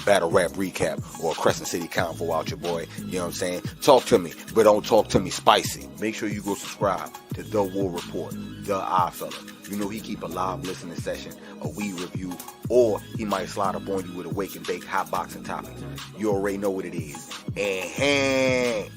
battle rap recap or a Crescent City convo out your boy. You know what I'm saying? Talk to me, but don't talk to me spicy. Make sure you go subscribe to The War Report, The Eye Fella. You know he keep a live listening session, a weed review, or he might slide up on you with a wake and bake hot boxing topic. You already know what it is. And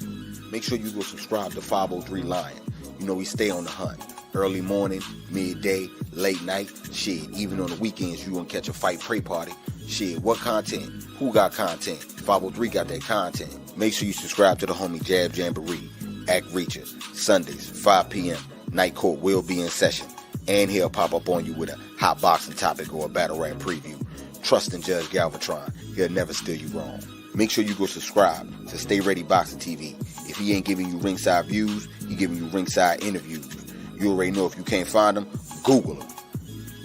make sure you go subscribe to 503 Lion. You know we stay on the hunt. Early morning, midday, late night, shit. Even on the weekends, you gonna catch a fight pray party. Shit, what content? Who got content? 503 got that content. Make sure you subscribe to the homie Jab Jamboree, Act Reacher, Sundays, 5 p.m. Night Court will be in session. And he'll pop up on you with a hot boxing topic or a battle rap preview. Trust in Judge Galvatron. He'll never steer you wrong. Make sure you go subscribe to Stay Ready Boxing TV. If he ain't giving you ringside views, he giving you ringside interviews. You already know if you can't find him, Google him.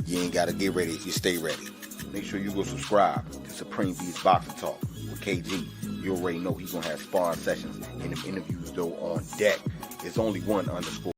You ain't got to get ready if you stay ready. Make sure you go subscribe to Supreme Beast Boxing Talk with KG. You already know he's going to have sparring sessions and them interviews, though, on deck. It's only one _